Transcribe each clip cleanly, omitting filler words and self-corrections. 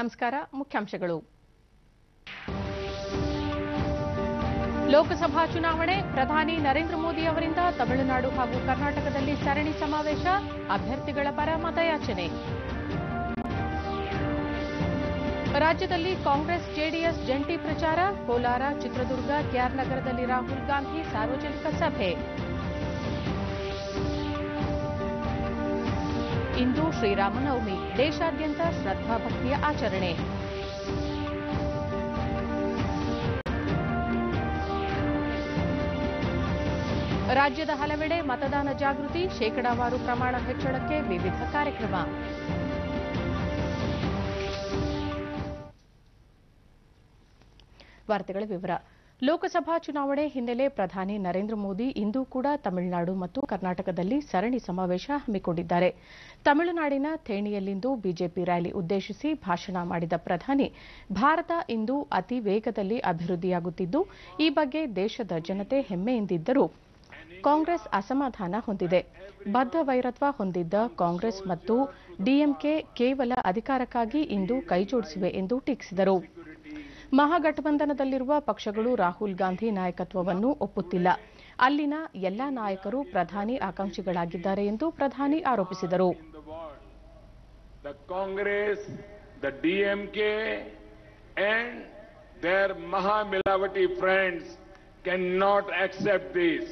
ನಮಸ್ಕಾರ. ಮುಖ್ಯಾಂಶಗಳು. ಲೋಕಸಭಾ ಚುನಾವಣೆ, ಪ್ರಧಾನಿ ನರೇಂದ್ರ ಮೋದಿ ಅವರಿಂದ ತಮಿಳುನಾಡು ಹಾಗೂ ಕರ್ನಾಟಕದಲ್ಲಿ ಸರಣಿ ಸಮಾವೇಶ, ಅಭ್ಯರ್ಥಿಗಳ ಪರ ಮತಯಾಚನೆ. ರಾಜ್ಯದಲ್ಲಿ ಕಾಂಗ್ರೆಸ್ ಜೆಡಿಎಸ್ ಜಂಟಿ ಪ್ರಚಾರ, ಕೋಲಾರ, ಚಿತ್ರದುರ್ಗ, ಕೆಆರ್ ನಗರದಲ್ಲಿ ರಾಹುಲ್ ಗಾಂಧಿ ಸಾರ್ವಜನಿಕ ಸಭೆ. ಇಂದು ಶ್ರೀರಾಮನವಮಿ, ದೇಶಾದ್ಯಂತ ಶ್ರದ್ಧಾಭಕ್ತಿಯ ಆಚರಣೆ. ರಾಜ್ಯದ ಹಲವೆಡೆ ಮತದಾನ ಜಾಗೃತಿ, ಶೇಕಡಾವಾರು ಪ್ರಮಾಣ ಹೆಚ್ಚಳಕ್ಕೆ ವಿವಿಧ ಕಾರ್ಯಕ್ರಮ. ವಾರ್ತೆಗಳ ವಿವರ. ಲೋಕಸಭಾ ಚುನಾವಣೆ ಹಿನ್ನೆಲೆ ಪ್ರಧಾನಿ ನರೇಂದ್ರ ಮೋದಿ ಇಂದು ಕೂಡ ತಮಿಳುನಾಡು ಮತ್ತು ಕರ್ನಾಟಕದಲ್ಲಿ ಸರಣಿ ಸಮಾವೇಶ ಹಮ್ಮಿಕೊಂಡಿದ್ದಾರೆ. ತಮಿಳುನಾಡಿನ ಥೇಣಿಯಲ್ಲಿಂದು ಬಿಜೆಪಿ ರ್ಯಾಲಿ ಉದ್ದೇಶಿಸಿ ಭಾಷಣ ಮಾಡಿದ ಪ್ರಧಾನಿ, ಭಾರತ ಇಂದು ಅತಿ ವೇಗದಲ್ಲಿ ಅಭಿವೃದ್ಧಿಯಾಗುತ್ತಿದ್ದು, ಈ ಬಗ್ಗೆ ದೇಶದ ಜನತೆ ಹೆಮ್ಮೆಯಿಂದಿದ್ದರೂ ಕಾಂಗ್ರೆಸ್ ಅಸಮಾಧಾನ ಹೊಂದಿದೆ. ಬದ್ಧ ವೈರತ್ವ ಹೊಂದಿದ್ದ ಕಾಂಗ್ರೆಸ್ ಮತ್ತು ಡಿಎಂಕೆ ಕೇವಲ ಅಧಿಕಾರಕ್ಕಾಗಿ ಇಂದು ಕೈಜೋಡಿಸಿವೆ ಎಂದು ಟೀಕಿಸಿದರು. ಮಹಾಗಠಬಂಧನದಲ್ಲಿರುವ ಪಕ್ಷಗಳು ರಾಹುಲ್ ಗಾಂಧಿ ನಾಯಕತ್ವವನ್ನು ಒಪ್ಪುತ್ತಿಲ್ಲ. ಅಲ್ಲಿನ ಎಲ್ಲಾ ನಾಯಕರು ಪ್ರಧಾನಿ ಆಕಾಂಕ್ಷಿಗಳಾಗಿದ್ದಾರೆ ಎಂದು ಪ್ರಧಾನಿ ಆರೋಪಿಸಿದರು. Congress, DMK and their Mahamilawati friends cannot accept this.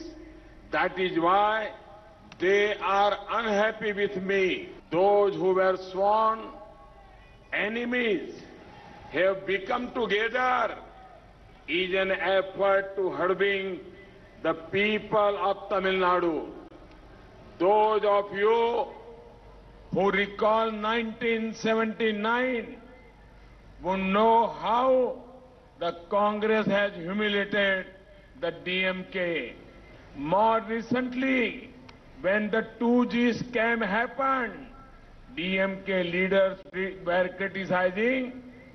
That is why they are unhappy with me. Those who were sworn enemies have become together is an effort to hurting the people of Tamil Nadu. Those of you who recall 1979 will know how the Congress has humiliated the DMK. More recently, when the 2G scam happened, DMK leaders were criticizing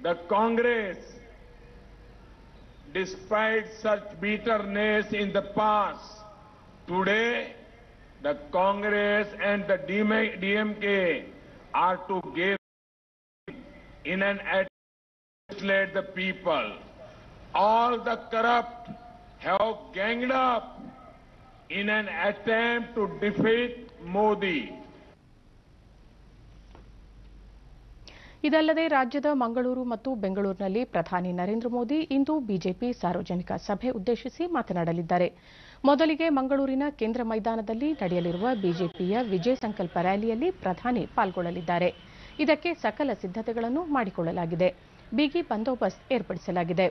the Congress. Despite such bitterness in the past, today the Congress and the DMK are together in an attempt to isolate the people. All the corrupt have ganged up in an attempt to defeat Modi. ಇದಲ್ಲದೆ ರಾಜ್ಯದ ಮಂಗಳೂರು ಮತ್ತು ಬೆಂಗಳೂರಿನಲ್ಲಿ ಪ್ರಧಾನಿ ನರೇಂದ್ರ ಮೋದಿ ಇಂದು BJP ಸಾರ್ವಜನಿಕ ಸಭೆ ಉದ್ದೇಶಿಸಿ ಮಾತನಾಡಲಿದ್ದಾರೆ. ಮೊದಲಿಗೆ ಮಂಗಳೂರಿನ ಕೇಂದ್ರ ಮೈದಾನದಲ್ಲಿ ನಡೆಯಲಿರುವ ಬಿಜೆಪಿಯ ವಿಜಯ ಸಂಕಲ್ಪ ರ್ಯಾಲಿಯಲ್ಲಿ ಪ್ರಧಾನಿ ಪಾಲ್ಗೊಳ್ಳಲಿದ್ದಾರೆ. ಇದಕ್ಕೆ ಸಕಲ ಸಿದ್ದತೆಗಳನ್ನು ಮಾಡಿಕೊಳ್ಳಲಾಗಿದೆ. ಬಿಗಿ ಬಂದೋಬಸ್ತ್ ಏರ್ಪಡಿಸಲಾಗಿದೆ.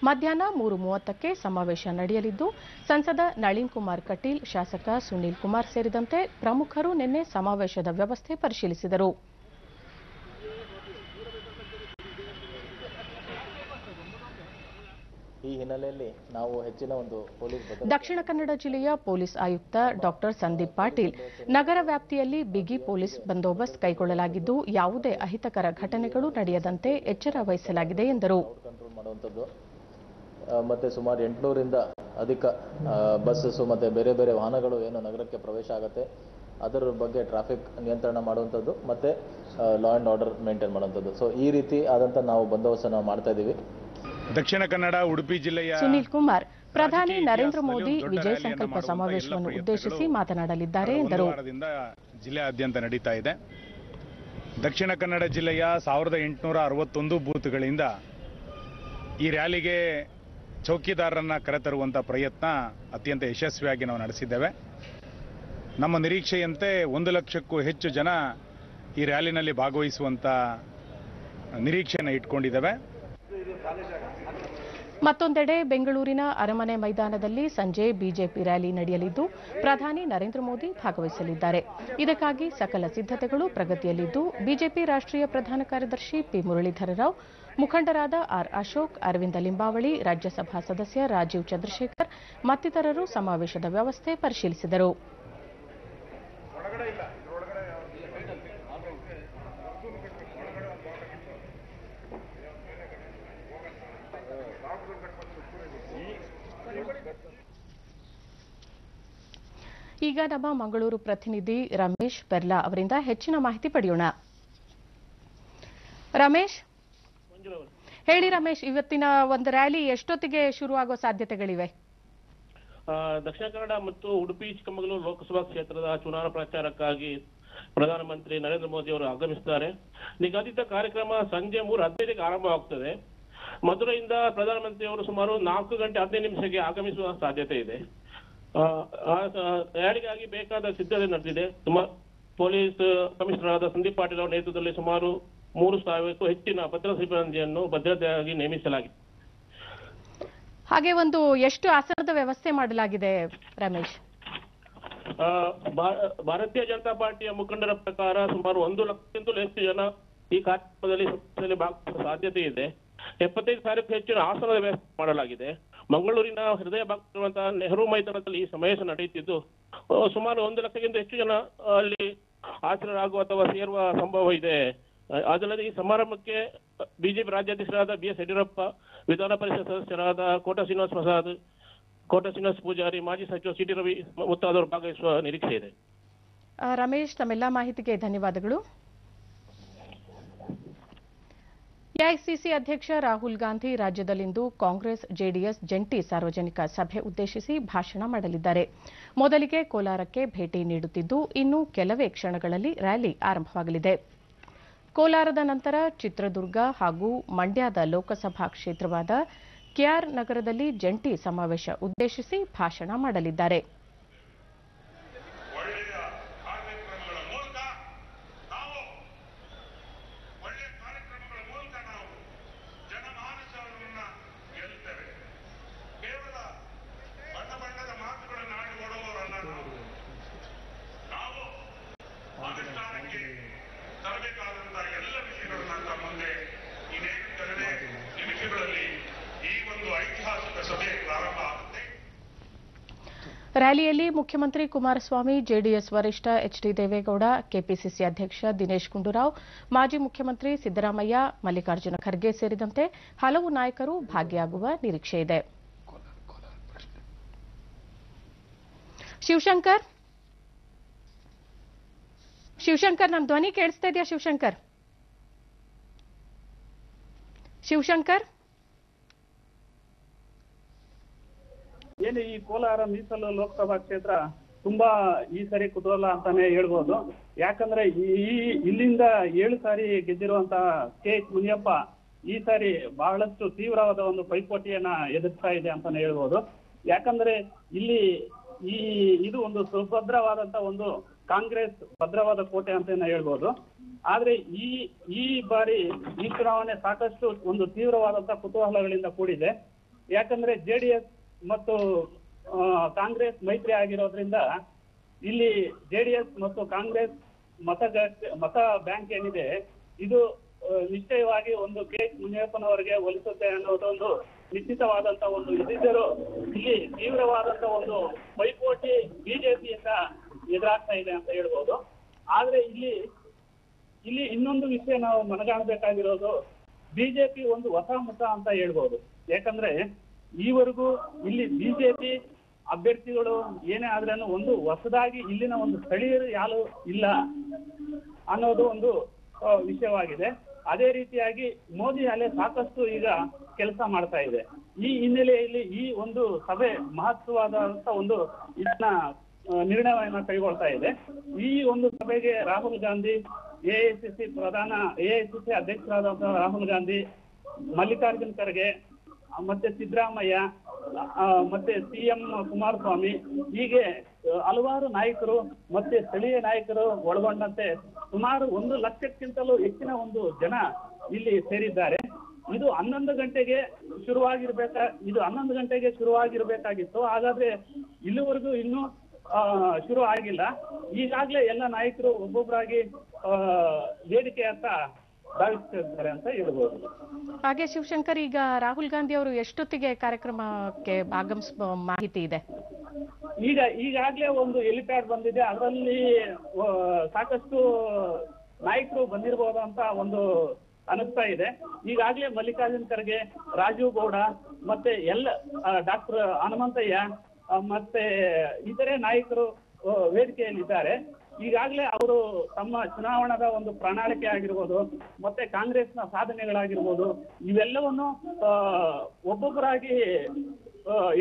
ಮಧ್ಯಾಹ್ನ 3:30ಕ್ಕೆ ಸಮಾವೇಶ ನಡೆಯಲಿದ್ದು, ಸಂಸದ ನಳಿನ್ ಕುಮಾರ್ ಕಟೀಲ್, ಶಾಸಕ ಸುನೀಲ್ ಕುಮಾರ್ ಸೇರಿದಂತೆ ಪ್ರಮುಖರು ನಿನ್ನೆ ಸಮಾವೇಶದ ವ್ಯವಸ್ಥೆ ಪರಿಶೀಲಿಸಿದರು. ಈ ಹಿನ್ನೆಲೆಯಲ್ಲಿ ನಾವು ಹೆಚ್ಚಿನ ಪೊಲೀಸ್ ದಕ್ಷಿಣ ಕನ್ನಡ ಜಿಲ್ಲೆಯ ಪೊಲೀಸ್ ಆಯುಕ್ತ ಡಾ ಸಂದೀಪ್ ಪಾಟೀಲ್, ನಗರ ವ್ಯಾಪ್ತಿಯಲ್ಲಿ ಬಿಗಿ ಪೊಲೀಸ್ ಬಂದೋಬಸ್ತ್ ಕೈಗೊಳ್ಳಲಾಗಿದ್ದು, ಯಾವುದೇ ಅಹಿತಕರ ಘಟನೆಗಳು ನಡೆಯದಂತೆ ಎಚ್ಚರ ವಹಿಸಲಾಗಿದೆ ಎಂದರು. ಕಂಟ್ರೋಲ್ ಮಾಡುವಂಥದ್ದು ಮತ್ತೆ ಸುಮಾರು 800ರಿಂದ ಅಧಿಕ ಬಸ್ಸಸ್ ಮತ್ತೆ ಬೇರೆ ಬೇರೆ ವಾಹನಗಳು ಏನು ನಗರಕ್ಕೆ ಪ್ರವೇಶ ಆಗುತ್ತೆ ಅದರ ಬಗ್ಗೆ ಟ್ರಾಫಿಕ್ ನಿಯಂತ್ರಣ ಮಾಡುವಂಥದ್ದು ಮತ್ತೆ ಲಾ ಅಂಡ್ ಆರ್ಡರ್ ಮೇಂಟೈನ್ ಮಾಡುವಂಥದ್ದು. ಸೊ ಈ ರೀತಿ ಆದಂತ ನಾವು ಬಂದೋಬಸ್ತನ್ನು ಮಾಡ್ತಾ ಇದ್ದೀವಿ. ದಕ್ಷಿಣ ಕನ್ನಡ ಉಡುಪಿ ಜಿಲ್ಲೆಯ ಸುನೀಲ್ ಕುಮಾರ್, ಪ್ರಧಾನಿ ನರೇಂದ್ರ ಮೋದಿ ವಿಜಯ ಸಂಕಲ್ಪ ಸಮಾವೇಶವನ್ನು ಉದ್ದೇಶಿಸಿ ಮಾತನಾಡಲಿದ್ದಾರೆ ಎಂದರು. ಜಿಲ್ಲೆಯಾದ್ಯಂತ ನಡೀತಾ ಇದೆ. ದಕ್ಷಿಣ ಕನ್ನಡ ಜಿಲ್ಲೆಯ 1861 ಬೂತ್ಗಳಿಂದ ಈ ರ್ಯಾಲಿಗೆ ಚೌಕಿದಾರರನ್ನ ಕರೆತರುವಂತ ಪ್ರಯತ್ನ ಅತ್ಯಂತ ಯಶಸ್ವಿಯಾಗಿ ನಾವು ನಡೆಸಿದ್ದೇವೆ. ನಮ್ಮ ನಿರೀಕ್ಷೆಯಂತೆ 1 ಲಕ್ಷಕ್ಕೂ ಹೆಚ್ಚು ಜನ ಈ ರ್ಯಾಲಿನಲ್ಲಿ ಭಾಗವಹಿಸುವಂತ ನಿರೀಕ್ಷೆಯನ್ನು ಇಟ್ಕೊಂಡಿದ್ದೇವೆ. ಮತ್ತೊಂದೆಡೆ ಬೆಂಗಳೂರಿನ ಅರಮನೆ ಮೈದಾನದಲ್ಲಿ ಸಂಜೆ ಬಿಜೆಪಿ ರ್ಯಾಲಿ ನಡೆಯಲಿದ್ದು, ಪ್ರಧಾನಿ ನರೇಂದ್ರ ಮೋದಿ ಭಾಗವಹಿಸಲಿದ್ದಾರೆ. ಇದಕ್ಕಾಗಿ ಸಕಲ ಸಿದ್ದತೆಗಳು ಪ್ರಗತಿಯಲ್ಲಿದ್ದು, ಬಿಜೆಪಿ ರಾಷ್ಟ್ರೀಯ ಪ್ರಧಾನ ಕಾರ್ಯದರ್ಶಿ ಪಿ ಮುರಳೀಧರ ರಾವ್, ಮುಖಂಡರಾದ ಆರ್ ಅಶೋಕ್, ಅರವಿಂದ ಲಿಂಬಾವಳಿ, ರಾಜ್ಯಸಭಾ ಸದಸ್ಯ ರಾಜೀವ್ ಚಂದ್ರಶೇಖರ್ ಮತ್ತಿತರರು ಸಮಾವೇಶದ ವ್ಯವಸ್ಥೆ ಪರಿಶೀಲಿಸಿದರು. ಈಗ ನಮ್ಮ ಮಂಗಳೂರು ಪ್ರತಿನಿಧಿ ರಮೇಶ್ ಪೆರ್ಲಾ ಅವರಿಂದ ಹೆಚ್ಚಿನ ಮಾಹಿತಿ ಪಡೆಯೋಣ. ರಮೇಶ್, ಹೇಳಿ ರಮೇಶ್, ಇವತ್ತಿನ ಒಂದು ರ್ಯಾಲಿ ಎಷ್ಟೊತ್ತಿಗೆ ಶುರುವಾಗೋ ಸಾಧ್ಯತೆಗಳಿವೆ? ದಕ್ಷಿಣ ಕನ್ನಡ ಮತ್ತು ಉಡುಪಿ ಚಿಕ್ಕಮಗಳೂರು ಲೋಕಸಭಾ ಕ್ಷೇತ್ರದ ಚುನಾವಣಾ ಪ್ರಚಾರಕ್ಕಾಗಿ ಪ್ರಧಾನಮಂತ್ರಿ ನರೇಂದ್ರ ಮೋದಿ ಅವರು ಆಗಮಿಸಿದ್ದಾರೆ. ನಿಗದಿತ ಕಾರ್ಯಕ್ರಮ ಸಂಜೆ 3:15ಕ್ಕೆ ಆರಂಭವಾಗುತ್ತದೆ. ಮಧುರೆಯಿಂದ ಪ್ರಧಾನಮಂತ್ರಿ ಅವರು ಸುಮಾರು 4 ಗಂಟೆ 15 ನಿಮಿಷಕ್ಕೆ ಆಗಮಿಸುವ ಸಾಧ್ಯತೆ ಇದೆ. ರ್ಯಾಲಿಗಾಗಿ ಬೇಕಾದ ಸಿದ್ಧತೆ ನಡೆದಿದೆ. ಪೊಲೀಸ್ ಕಮಿಷನರ್ ಆದ ಸಂದೀಪ್ ಪಾಟೀಲ್ ಅವರ ನೇತೃತ್ವದಲ್ಲಿ ಸುಮಾರು 3,000ಕ್ಕೂ ಹೆಚ್ಚಿನ ಭದ್ರತಾ ಸಿಬ್ಬಂದಿಯನ್ನು ಭದ್ರತೆಯಾಗಿ ನೇಮಿಸಲಾಗಿದೆ. ಹಾಗೆ ಒಂದು ಎಷ್ಟು ಆಸನದ ವ್ಯವಸ್ಥೆ ಮಾಡಲಾಗಿದೆ ರಮೇಶ್? ಭಾರತೀಯ ಜನತಾ ಪಾರ್ಟಿಯ ಮುಖಂಡರ ಪ್ರಕಾರ ಸುಮಾರು 1 ಲಕ್ಷಕ್ಕಿಂತಲೂ ಹೆಚ್ಚು ಜನ ಈ ಕಾರ್ಯಕ್ರಮದಲ್ಲಿ ಭಾಗವಹಿಸುವ ಸಾಧ್ಯತೆ ಇದೆ. 75,000ಕ್ಕೂ ಹೆಚ್ಚಿನ ಆಸನದ ವ್ಯವಸ್ಥೆ ಮಾಡಲಾಗಿದೆ. ಮಂಗಳೂರಿನ ಹೃದಯ ಭಾಗದಲ್ಲಿರುವಂತಹ ನೆಹರು ಮೈದಾನದಲ್ಲಿ ಈ ಸಮಾವೇಶ ನಡೆಯುತ್ತಿದ್ದು ಸುಮಾರು 1 ಲಕ್ಷಕ್ಕಿಂತ ಹೆಚ್ಚು ಜನ ಅಲ್ಲಿ ಹಾಜರಾಗುವ ಅಥವಾ ಸೇರುವ ಸಂಭವ ಇದೆ. ಅದಲ್ಲದೆ ಈ ಸಮಾರಂಭಕ್ಕೆ ಬಿಜೆಪಿ ರಾಜ್ಯಾಧ್ಯಕ್ಷರಾದ BS ಯಡಿಯೂರಪ್ಪ, ವಿಧಾನ ಪರಿಷತ್ ಸದಸ್ಯರಾದ ಕೋಟ ಶ್ರೀನಿವಾಸ ಪೂಜಾರಿ, ಮಾಜಿ ಸಚಿವ CT ರವಿ ಮುಂತಾದವರು ಭಾಗವಹಿಸುವ ನಿರೀಕ್ಷೆ ಇದೆ. ರಮೇಶ್, ತಮ್ಮೆಲ್ಲ ಮಾಹಿತಿಗೆ ಧನ್ಯವಾದಗಳು. ಎಐಸಿಸಿ ಅಧ್ಯಕ್ಷ ರಾಹುಲ್ ಗಾಂಧಿ ರಾಜ್ಯದಲ್ಲಿಂದು ಕಾಂಗ್ರೆಸ್ ಜೆಡಿಎಸ್ ಜಂಟಿ ಸಾರ್ವಜನಿಕ ಸಭೆ ಉದ್ದೇಶಿಸಿ ಭಾಷಣ ಮಾಡಲಿದ್ದಾರೆ. ಮೊದಲಿಗೆ ಕೋಲಾರಕ್ಕೆ ಭೇಟಿ ನೀಡುತ್ತಿದ್ದು ಇನ್ನು ಕೆಲವೇ ಕ್ಷಣಗಳಲ್ಲಿ ರ್ಯಾಲಿ ಆರಂಭವಾಗಲಿದೆ. ಕೋಲಾರದ ನಂತರ ಚಿತ್ರದುರ್ಗ ಹಾಗೂ ಮಂಡ್ಯದ ಲೋಕಸಭಾ ಕ್ಷೇತ್ರವಾದ ಕೆಆರ್ ನಗರದಲ್ಲಿ ಜಂಟಿ ಸಮಾವೇಶ ಉದ್ದೇಶಿಸಿ ಭಾಷಣ ಮಾಡಲಿದ್ದಾರೆ. ರ್ಯಾಲಿಯಲ್ಲಿ ಮುಖ್ಯಮಂತ್ರಿ ಕುಮಾರಸ್ವಾಮಿ, ಜೆಡಿಎಸ್ ವರಿಷ್ಠ ಎಚ್ಡಿ ದೇವೇಗೌಡ, ಕೆಪಿಸಿಸಿ ಅಧ್ಯಕ್ಷ ದಿನೇಶ್ ಗುಂಡೂರಾವ್, ಮಾಜಿ ಮುಖ್ಯಮಂತ್ರಿ ಸಿದ್ದರಾಮಯ್ಯ, ಮಲ್ಲಿಕಾರ್ಜುನ ಖರ್ಗೆ ಸೇರಿದಂತೆ ಹಲವು ನಾಯಕರು ಭಾಗಿಯಾಗುವ ನಿರೀಕ್ಷೆಯಿದೆ. ಶಿವಶಂಕರ್, ನನ್ನ ಧ್ವನಿ ಕೇಳಿಸ್ತಾ ಇದೆಯಾ? ಶಿವಶಂಕರ್ ಏನು ಈ ಕೋಲಾರ ಮೀಸಲು ಲೋಕಸಭಾ ಕ್ಷೇತ್ರ ತುಂಬಾ ಈ ಸರಿ ಕುತೂಹಲ ಅಂತಾನೆ ಹೇಳ್ಬೋದು. ಯಾಕಂದ್ರೆ ಇಲ್ಲಿಂದ 7 ಸಾರಿ ಗೆದ್ದಿರುವಂತಹ KH ಮುನಿಯಪ್ಪ ಈ ಸಾರಿ ಬಹಳಷ್ಟು ತೀವ್ರವಾದ ಒಂದು ಪೈಪೋಟಿಯನ್ನ ಎದುರಿಸ್ತಾ ಇದೆ ಅಂತಾನೆ ಹೇಳ್ಬೋದು. ಯಾಕಂದ್ರೆ ಇಲ್ಲಿ ಇದು ಒಂದು ಸುಭದ್ರವಾದಂತ ಒಂದು ಕಾಂಗ್ರೆಸ್ ಭದ್ರವಾದ ಕೋಟೆ ಅಂತ ಹೇಳ್ಬೋದು. ಆದ್ರೆ ಈ ಬಾರಿ ಈ ಚುನಾವಣೆ ಸಾಕಷ್ಟು ಒಂದು ತೀವ್ರವಾದಂತ ಕುತೂಹಲಗಳಿಂದ ಕೂಡಿದೆ. ಯಾಕಂದ್ರೆ JDS ಮತ್ತು ಕಾಂಗ್ರೆಸ್ ಮೈತ್ರಿ ಆಗಿರೋದ್ರಿಂದ ಇಲ್ಲಿ JDS ಮತ್ತು ಕಾಂಗ್ರೆಸ್ ಮತ ಬ್ಯಾಂಕ್ ಏನಿದೆ ಇದು ನಿಶ್ಚಯವಾಗಿ ಒಂದು KH ಮುನಿಯಪ್ಪನವರಿಗೆ ಒಲಿಸುತ್ತೆ ಅನ್ನೋದೊಂದು ನಿಶ್ಚಿತವಾದಂತ ಒಂದು ಇದಿದ್ದರೂ ಇಲ್ಲಿ ತೀವ್ರವಾದಂತ ಒಂದು ಪೈಪೋಟಿ ಬಿಜೆಪಿಯಿಂದ ಎದುರಾಗ್ತಾ ಇದೆ ಅಂತ ಹೇಳ್ಬೋದು. ಆದ್ರೆ ಇಲ್ಲಿ ಇನ್ನೊಂದು ವಿಷಯ ನಾವು ಮನಗಾಣಬೇಕಾಗಿರೋದು ಬಿಜೆಪಿ ಒಂದು ಹೊಸ ಮುಖ ಅಂತ ಹೇಳ್ಬೋದು. ಯಾಕಂದ್ರೆ ಈವರೆಗೂ ಇಲ್ಲಿ ಬಿಜೆಪಿ ಅಭ್ಯರ್ಥಿಗಳು ಏನೇ ಆದ್ರೂ ಒಂದು ಹೊಸದಾಗಿ ಇಲ್ಲಿನ ಒಂದು ಸ್ಥಳೀಯರು ಯಾರು ಇಲ್ಲ ಅನ್ನೋದು ಒಂದು ವಿಷಯವಾಗಿದೆ. ಅದೇ ರೀತಿಯಾಗಿ ಮೋದಿ ಅಲೆ ಸಾಕಷ್ಟು ಈಗ ಕೆಲಸ ಮಾಡ್ತಾ ಇದೆ. ಈ ಹಿನ್ನೆಲೆಯಲ್ಲಿ ಈ ಒಂದು ಸಭೆ ಮಹತ್ವವಾದಂತ ಒಂದು ಇದನ್ನ ನಿರ್ಣಯವನ್ನ ಕೈಗೊಳ್ತಾ ಇದೆ. ಈ ಒಂದು ಸಭೆಗೆ ರಾಹುಲ್ ಗಾಂಧಿ, ಎಐಸಿಸಿ ಅಧ್ಯಕ್ಷರಾದಂತಹ ರಾಹುಲ್ ಗಾಂಧಿ, ಮಲ್ಲಿಕಾರ್ಜುನ್ ಖರ್ಗೆ, ಮತ್ತೆ ಸಿದ್ದರಾಮಯ್ಯ, ಮತ್ತೆ CM ಕುಮಾರಸ್ವಾಮಿ, ಹೀಗೆ ಹಲವಾರು ನಾಯಕರು ಮತ್ತೆ ಸ್ಥಳೀಯ ನಾಯಕರು ಒಳಗೊಂಡಂತೆ ಸುಮಾರು 1 ಲಕ್ಷಕ್ಕಿಂತಲೂ ಹೆಚ್ಚಿನ ಒಂದು ಜನ ಇಲ್ಲಿ ಸೇರಿದ್ದಾರೆ. ಇದು 11 ಗಂಟೆಗೆ ಶುರುವಾಗಿರ್ಬೇಕಾಗಿತ್ತು. ಹಾಗಾದ್ರೆ ಇಲ್ಲಿವರೆಗೂ ಇನ್ನೂ ಶುರು ಆಗಿಲ್ಲ. ಈಗಾಗಲೇ ಎಲ್ಲ ನಾಯಕರು ಒಬ್ಬೊಬ್ಬರಾಗಿ ವೇದಿಕೆ ಅಂತ ಭಾವಿಸ್ತಿದ್ದಾರೆ ಅಂತ ಹೇಳ್ಬೋದು. ಹಾಗೆ ಶಿವಶಂಕರ್, ಈಗ ರಾಹುಲ್ ಗಾಂಧಿ ಅವರು ಎಷ್ಟೊತ್ತಿಗೆ ಕಾರ್ಯಕ್ರಮಕ್ಕೆ ಆಗಮಿಸುವ ಮಾಹಿತಿ ಇದೆ? ಈಗಾಗಲೇ ಒಂದು ಹೆಲಿಪ್ಯಾಡ್ ಬಂದಿದೆ. ಅದರಲ್ಲಿ ಸಾಕಷ್ಟು ನಾಯಕರು ಬಂದಿರಬಹುದು ಅಂತ ಒಂದು ಅನಿಸ್ತಾ ಇದೆ. ಈಗಾಗಲೇ ಮಲ್ಲಿಕಾರ್ಜುನ್ ಖರ್ಗೆ, ರಾಜೀವ್ ಗೌಡ, ಮತ್ತೆ ಡಾಕ್ಟರ್ ಹನುಮಂತಯ್ಯ ಮತ್ತೆ ಇತರೆ ನಾಯಕರು ವೇದಿಕೆಯಲ್ಲಿದ್ದಾರೆ. ಈಗಾಗಲೇ ಅವರು ತಮ್ಮ ಚುನಾವಣಾದ ಒಂದು ಪ್ರಣಾಳಿಕೆ ಆಗಿರ್ಬೋದು, ಮತ್ತೆ ಕಾಂಗ್ರೆಸ್ನ ಸಾಧನೆಗಳಾಗಿರ್ಬೋದು, ಇವೆಲ್ಲವನ್ನು ಒಬ್ಬೊಬ್ಬರಾಗಿ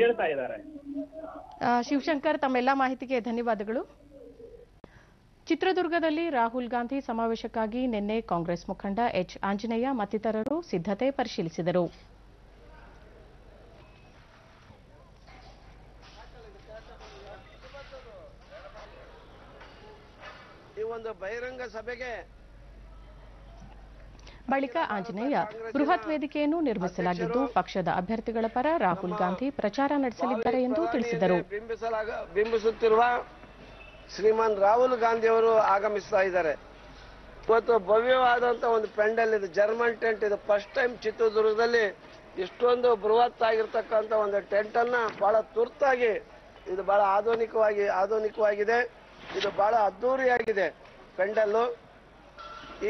ಹೇಳ್ತಾ ಇದ್ದಾರೆ. ಶಿವಶಂಕರ್, ತಮ್ಮೆಲ್ಲ ಮಾಹಿತಿಗೆ ಧನ್ಯವಾದಗಳು. ಚಿತ್ರದುರ್ಗದಲ್ಲಿ ರಾಹುಲ್ ಗಾಂಧಿ ಸಮಾವೇಶಕ್ಕಾಗಿ ನಿನ್ನೆ ಕಾಂಗ್ರೆಸ್ ಮುಖಂಡ ಎಚ್ ಆಂಜನೇಯ ಮತ್ತಿತರರು ಸಿದ್ಧತೆ ಪರಿಶೀಲಿಸಿದರು. ಈ ಒಂದು ಬಹಿರಂಗ ಸಭೆಗೆ ಬಳಿಕ ಆಂಜನೇಯ ಬೃಹತ್ ವೇದಿಕೆಯನ್ನು ನಿರ್ಮಿಸಲಾಗಿದ್ದು ಪಕ್ಷದ ಅಭ್ಯರ್ಥಿಗಳ ಪರ ರಾಹುಲ್ ಗಾಂಧಿ ಪ್ರಚಾರ ನಡೆಸಲಿದ್ದಾರೆ ಎಂದು ತಿಳಿಸಿದರು. ಬಿಂಬಿಸುತ್ತಿರುವ ಶ್ರೀಮಾನ್ ರಾಹುಲ್ ಗಾಂಧಿ ಅವರು ಆಗಮಿಸ್ತಾ ಇದ್ದಾರೆ. ಇವತ್ತು ಭವ್ಯವಾದಂತಹ ಒಂದು ಪೆಂಡಲ್ ಇದು, ಜರ್ಮನ್ ಟೆಂಟ್. ಇದು ಫಸ್ಟ್ ಟೈಮ್ ಚಿತ್ರದುರ್ಗದಲ್ಲಿ ಇಷ್ಟೊಂದು ಬೃಹತ್ ಆಗಿರ್ತಕ್ಕಂಥ ಒಂದು ಟೆಂಟ್ ಅನ್ನ ಬಹಳ ತುರ್ತಾಗಿ, ಇದು ಬಹಳ ಆಧುನಿಕವಾಗಿದೆ. ಇದು ಬಹಳ ಅದ್ದೂರಿಯಾಗಿದೆ ಪೆಂಡಲ್ಲು.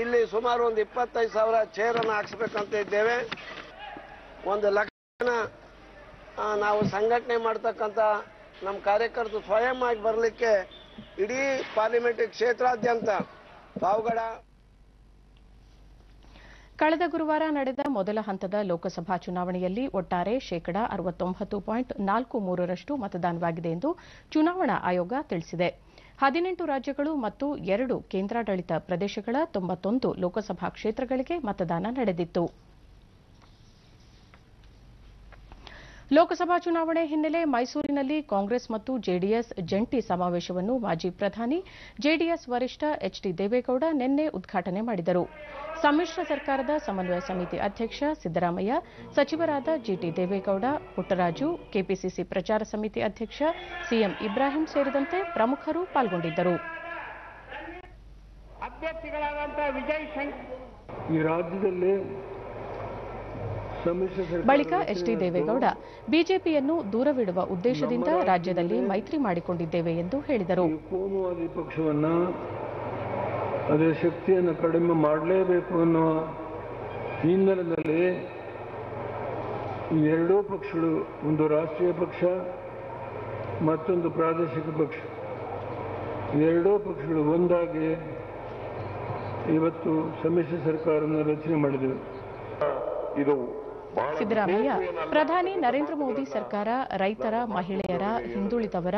ಇಲ್ಲಿ ಸುಮಾರು ಒಂದು 25,000 ಚೇರ್ ಅನ್ನು ಹಾಕ್ಸ್ಬೇಕಂತ ಇದ್ದೇವೆ. 1 ಲಕ್ಷ ನಾವು ಸಂಘಟನೆ ಮಾಡ್ತಕ್ಕಂಥ ನಮ್ಮ ಕಾರ್ಯಕರ್ತರು ಸ್ವಯಂ ಆಗಿ ಬರಲಿಕ್ಕೆ ಇಡೀ ಪಾರ್ಲಿಮೆಂಟ್ ಕ್ಷೇತ್ರಾದ್ಯಂತ ಪಾವಗಡ. ಕಳೆದ ಗುರುವಾರ ನಡೆದ ಮೊದಲ ಹಂತದ ಲೋಕಸಭಾ ಚುನಾವಣೆಯಲ್ಲಿ ಒಟ್ಟಾರೆ ಶೇಕಡಾ 69.43% ಮತದಾನವಾಗಿದೆ ಎಂದು ಚುನಾವಣಾ ಆಯೋಗ ತಿಳಿಸಿದೆ. 18 ರಾಜ್ಯಗಳು ಮತ್ತು 2 ಕೇಂದ್ರಾಡಳಿತ ಪ್ರದೇಶಗಳ 91 ಲೋಕಸಭಾ ಕ್ಷೇತ್ರಗಳಿಗೆ ಮತದಾನ ನಡೆದಿತ್ತು. ಲೋಕಸಭಾ ಚುನಾವಣೆ ಹಿನ್ನೆಲೆ ಮೈಸೂರಿನಲ್ಲಿ ಕಾಂಗ್ರೆಸ್ ಮತ್ತು ಜೆಡಿಎಸ್ ಜಂಟಿ ಸಮಾವೇಶವನ್ನು ಮಾಜಿ ಪ್ರಧಾನಿ, ಜೆಡಿಎಸ್ ವರಿಷ್ಠ ಎಚ್ಡಿ ದೇವೇಗೌಡ ನಿನ್ನೆ ಉದ್ಘಾಟನೆ ಮಾಡಿದರು. ಸಮ್ಮಿಶ್ರ ಸರ್ಕಾರದ ಸಮನ್ವಯ ಸಮಿತಿ ಅಧ್ಯಕ್ಷ ಸಿದ್ದರಾಮಯ್ಯ, ಸಚಿವರಾದ ಜಿಟಿ ದೇವೇಗೌಡ, ಪುಟ್ಟರಾಜು, ಕೆಪಿಸಿಸಿ ಪ್ರಚಾರ ಸಮಿತಿ ಅಧ್ಯಕ್ಷ ಸಿಎಂ ಇಬ್ರಾಹಿಂ ಸೇರಿದಂತೆ ಪ್ರಮುಖರು ಪಾಲ್ಗೊಂಡಿದ್ದರು. ಈ ರಾಜ್ಯದಲ್ಲಿ ಬಳಿಕ ಎಚ್ಡಿ ದೇವೇಗೌಡ ಬಿಜೆಪಿಯನ್ನು ದೂರವಿಡುವ ಉದ್ದೇಶದಿಂದ ರಾಜ್ಯದಲ್ಲಿ ಮೈತ್ರಿ ಮಾಡಿಕೊಂಡಿದ್ದೇವೆ ಎಂದು ಹೇಳಿದರು. ಕೋಮುವಾದಿ ಪಕ್ಷವನ್ನ ಅದರ ಶಕ್ತಿಯನ್ನು ಕಡಿಮೆ ಮಾಡಲೇಬೇಕು ಅನ್ನುವ ಹಿನ್ನೆಲೆಯಲ್ಲಿ ಈ ಎರಡೂ ಪಕ್ಷಗಳು, ಒಂದು ರಾಷ್ಟ್ರೀಯ ಪಕ್ಷ ಮತ್ತೊಂದು ಪ್ರಾದೇಶಿಕ ಪಕ್ಷ, ಎರಡೂ ಪಕ್ಷಗಳು ಒಂದಾಗಿ ಇವತ್ತು ಸಮ್ಮಿಶ್ರ ಸರ್ಕಾರವನ್ನು ರಚನೆ ಮಾಡಿದೆವು. ಇದು ಸಿದ್ದರಾಮಯ್ಯ, ಪ್ರಧಾನಿ ನರೇಂದ್ರ ಮೋದಿ ಸರ್ಕಾರ ರೈತರ, ಮಹಿಳೆಯರ, ಹಿಂದುಳಿದವರ,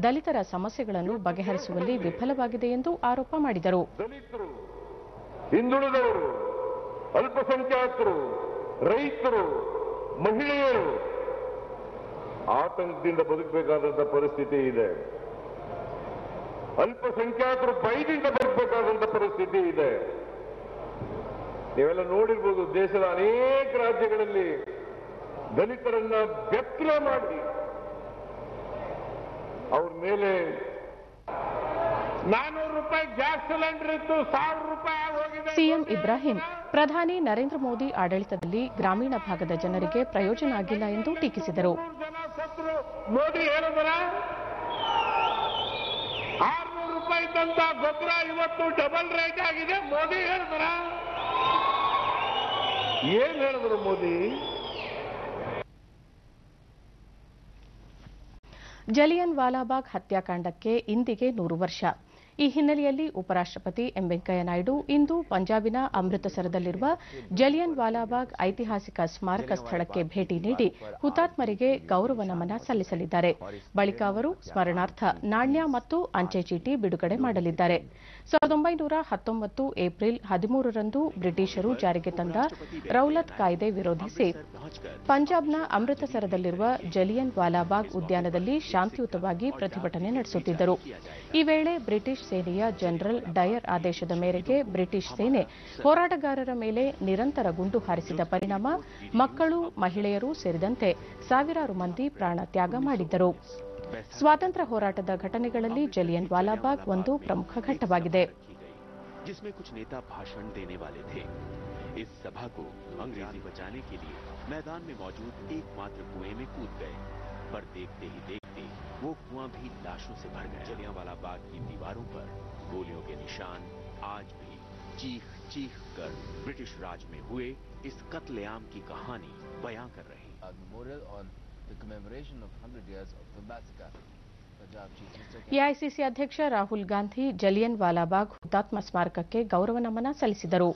ದಲಿತರ ಸಮಸ್ಯೆಗಳನ್ನು ಬಗೆಹರಿಸುವಲ್ಲಿ ವಿಫಲವಾಗಿದೆ ಎಂದು ಆರೋಪ ಮಾಡಿದರು. ದಲಿತರು, ಹಿಂದುಳಿದವರು, ಅಲ್ಪಸಂಖ್ಯಾತರು, ರೈತರು, ಮಹಿಳೆಯರು ಆತಂಕದಿಂದ ಬದುಕಬೇಕಾದಂತಹ ಪರಿಸ್ಥಿತಿ ಇದೆ. ಅಲ್ಪಸಂಖ್ಯಾತರು ಭಯದಿಂದ ಬದುಕಬೇಕಾದಂತಹ ಪರಿಸ್ಥಿತಿ ಇದೆ. ನೀವೆಲ್ಲ ನೋಡಿರ್ಬೋದು, ದೇಶದ ಅನೇಕ ರಾಜ್ಯಗಳಲ್ಲಿ ದಲಿತರನ್ನ ಬೆತ್ತಲ ಮಾಡಿ ಅವ್ರ ಮೇಲೆ 400 ರೂಪಾಯಿ ಗ್ಯಾಸ್ ಸಿಲಿಂಡರ್ ಇತ್ತು, 1000 ರೂಪಾಯಿ ಹೋಗಿದೆ. ಸಿಎಂ ಇಬ್ರಾಹಿಂ, ಪ್ರಧಾನಿ ನರೇಂದ್ರ ಮೋದಿ ಆಡಳಿತದಲ್ಲಿ ಗ್ರಾಮೀಣ ಭಾಗದ ಜನರಿಗೆ ಪ್ರಯೋಜನ ಆಗಿಲ್ಲ ಎಂದು ಟೀಕಿಸಿದರು. ಮೋದಿ ಹೇಳಿದ್ರ 600 ರೂಪಾಯಿ ತಂತ ಗೊಬ್ಬರ ಇವತ್ತು ಡಬಲ್ ರೇಟ್ ಆಗಿದೆ. ಮೋದಿ ಹೇಳಿದ್ರ ಏನ್ ಹೇಳಿದ್ರು ಮೋದಿ? ಜಲಿಯನ್ ವಾಲಾಬಾಗ್ ಹತ್ಯಾಕಾಂಡಕ್ಕೆ ಇಂದಿಗೆ 100 ವರ್ಷ. ಈ ಹಿನ್ನೆಲೆಯಲ್ಲಿ ಉಪರಾಷ್ಟಪತಿ ಎಂ ವೆಂಕಯ್ಯನಾಯ್ಡು ಇಂದು ಪಂಜಾಬಿನ ಅಮೃತಸರದಲ್ಲಿರುವ ಜಲಿಯನ್ ವಾಲಾಬಾಗ್ ಐತಿಹಾಸಿಕ ಸ್ಮಾರಕ ಸ್ಥಳಕ್ಕೆ ಭೇಟಿ ನೀಡಿ ಹುತಾತ್ಮರಿಗೆ ಗೌರವ ನಮನ ಸಲ್ಲಿಸಲಿದ್ದಾರೆ. ಬಳಿಕ ಅವರು ಸ್ಮರಣಾರ್ಥ ನಾಣ್ಯ ಮತ್ತು ಅಂಚೆ ಚೀಟಿ ಬಿಡುಗಡೆ ಮಾಡಲಿದ್ದಾರೆ. 1919 ಏಪ್ರಿಲ್ 13ರಂದು ಬ್ರಿಟಿಷರು ಜಾರಿಗೆ ತಂದ ರೌಲತ್ ಕಾಯ್ದೆ ವಿರೋಧಿಸಿ ಪಂಜಾಬ್ನ ಅಮೃತಸರದಲ್ಲಿರುವ ಜಲಿಯನ್ ವಾಲಾಬಾಗ್ ಉದ್ಯಾನದಲ್ಲಿ ಶಾಂತಿಯುತವಾಗಿ ಪ್ರತಿಭಟನೆ ನಡೆಸುತ್ತಿದ್ದರು. ಈ ವೇಳೆ ಬ್ರಿಟಿಷ್ ಸೇನೆಯ ಜನರಲ್ ಡಯರ್ ಆದೇಶದ ಮೇರೆಗೆ ಬ್ರಿಟಿಷ್ ಸೇನೆ ಹೋರಾಟಗಾರರ ಮೇಲೆ ನಿರಂತರ ಗುಂಡು ಹಾರಿಸಿದ ಪರಿಣಾಮ ಮಕ್ಕಳು, ಮಹಿಳೆಯರು ಸೇರಿದಂತೆ ಸಾವಿರಾರು ಮಂದಿ ಪ್ರಾಣ ತ್ಯಾಗ ಮಾಡಿದ್ದರು. ಸ್ವಾತಂತ್ರ್ಯ ಹೋರಾಟದ ಘಟನೆಗಳಲ್ಲಿ ಜಲಿಯನ್ ವಾಲಾಬಾಗ್ ಒಂದು ಪ್ರಮುಖ ಘಟ್ಟವಾಗಿದೆ. जिसमें कुछ नेता भाषण देने वाले थे। इस सभा को अंग्रेजी बचाने के लिए मैदान में मौजूद एकमात्र कुएं में कूद गए, पर देखते ही देखते वो कुआं भी लाशों से भर गया। जलियांवाला बाग की दीवारों पर गोलियों के निशान आज भी चीख चीख कर ब्रिटिश राज में हुए इस कत्लेआम की कहानी बयां कर रहे हैं। Memorial on the commemoration of 100 years of the massacre. AICC ಅಧ್ಯಕ್ಷ ರಾಹುಲ್ ಗಾಂಧಿ ಜಲಿಯನ್ ವಾಲಾಬಾಗ್ ಹುತಾತ್ಮ ಸ್ಮಾರಕಕ್ಕೆ ಗೌರವ ನಮನ ಸಲ್ಲಿಸಿದರು.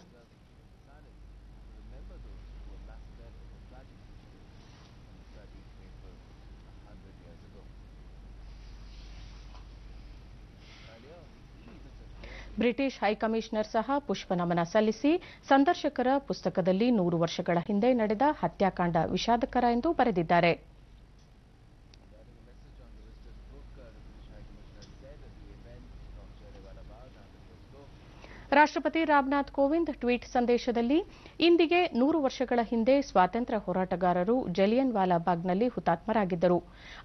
ಬ್ರಿಟಿಷ್ ಹೈಕಮಿಷನರ್ ಸಹ ಪುಷ್ಪನಮನ ಸಲ್ಲಿಸಿ ಸಂದರ್ಶಕರ ಪುಸ್ತಕದಲ್ಲಿ 100 ವರ್ಷಗಳ ಹಿಂದೆ ನಡೆದ ಹತ್ಯಾಕಾಂಡ ವಿಷಾದಕರ ಎಂದು ಬರೆದಿದ್ದಾರೆ. ರಾಷ್ಟ್ರಪತಿ ರಾಮನಾಥ್ ಕೋವಿಂದ್ ಟ್ವೀಟ್ ಸಂದೇಶದಲ್ಲಿ ಇಂದಿಗೆ 100 ವರ್ಷಗಳ ಹಿಂದೆ ಸ್ವಾತಂತ್ರ್ಯ ಹೋರಾಟಗಾರರು ಜಲಿಯನ್ ವಾಲಾಬಾಗ್ನಲ್ಲಿ ಹುತಾತ್ಮರಾಗಿದ್ದರು.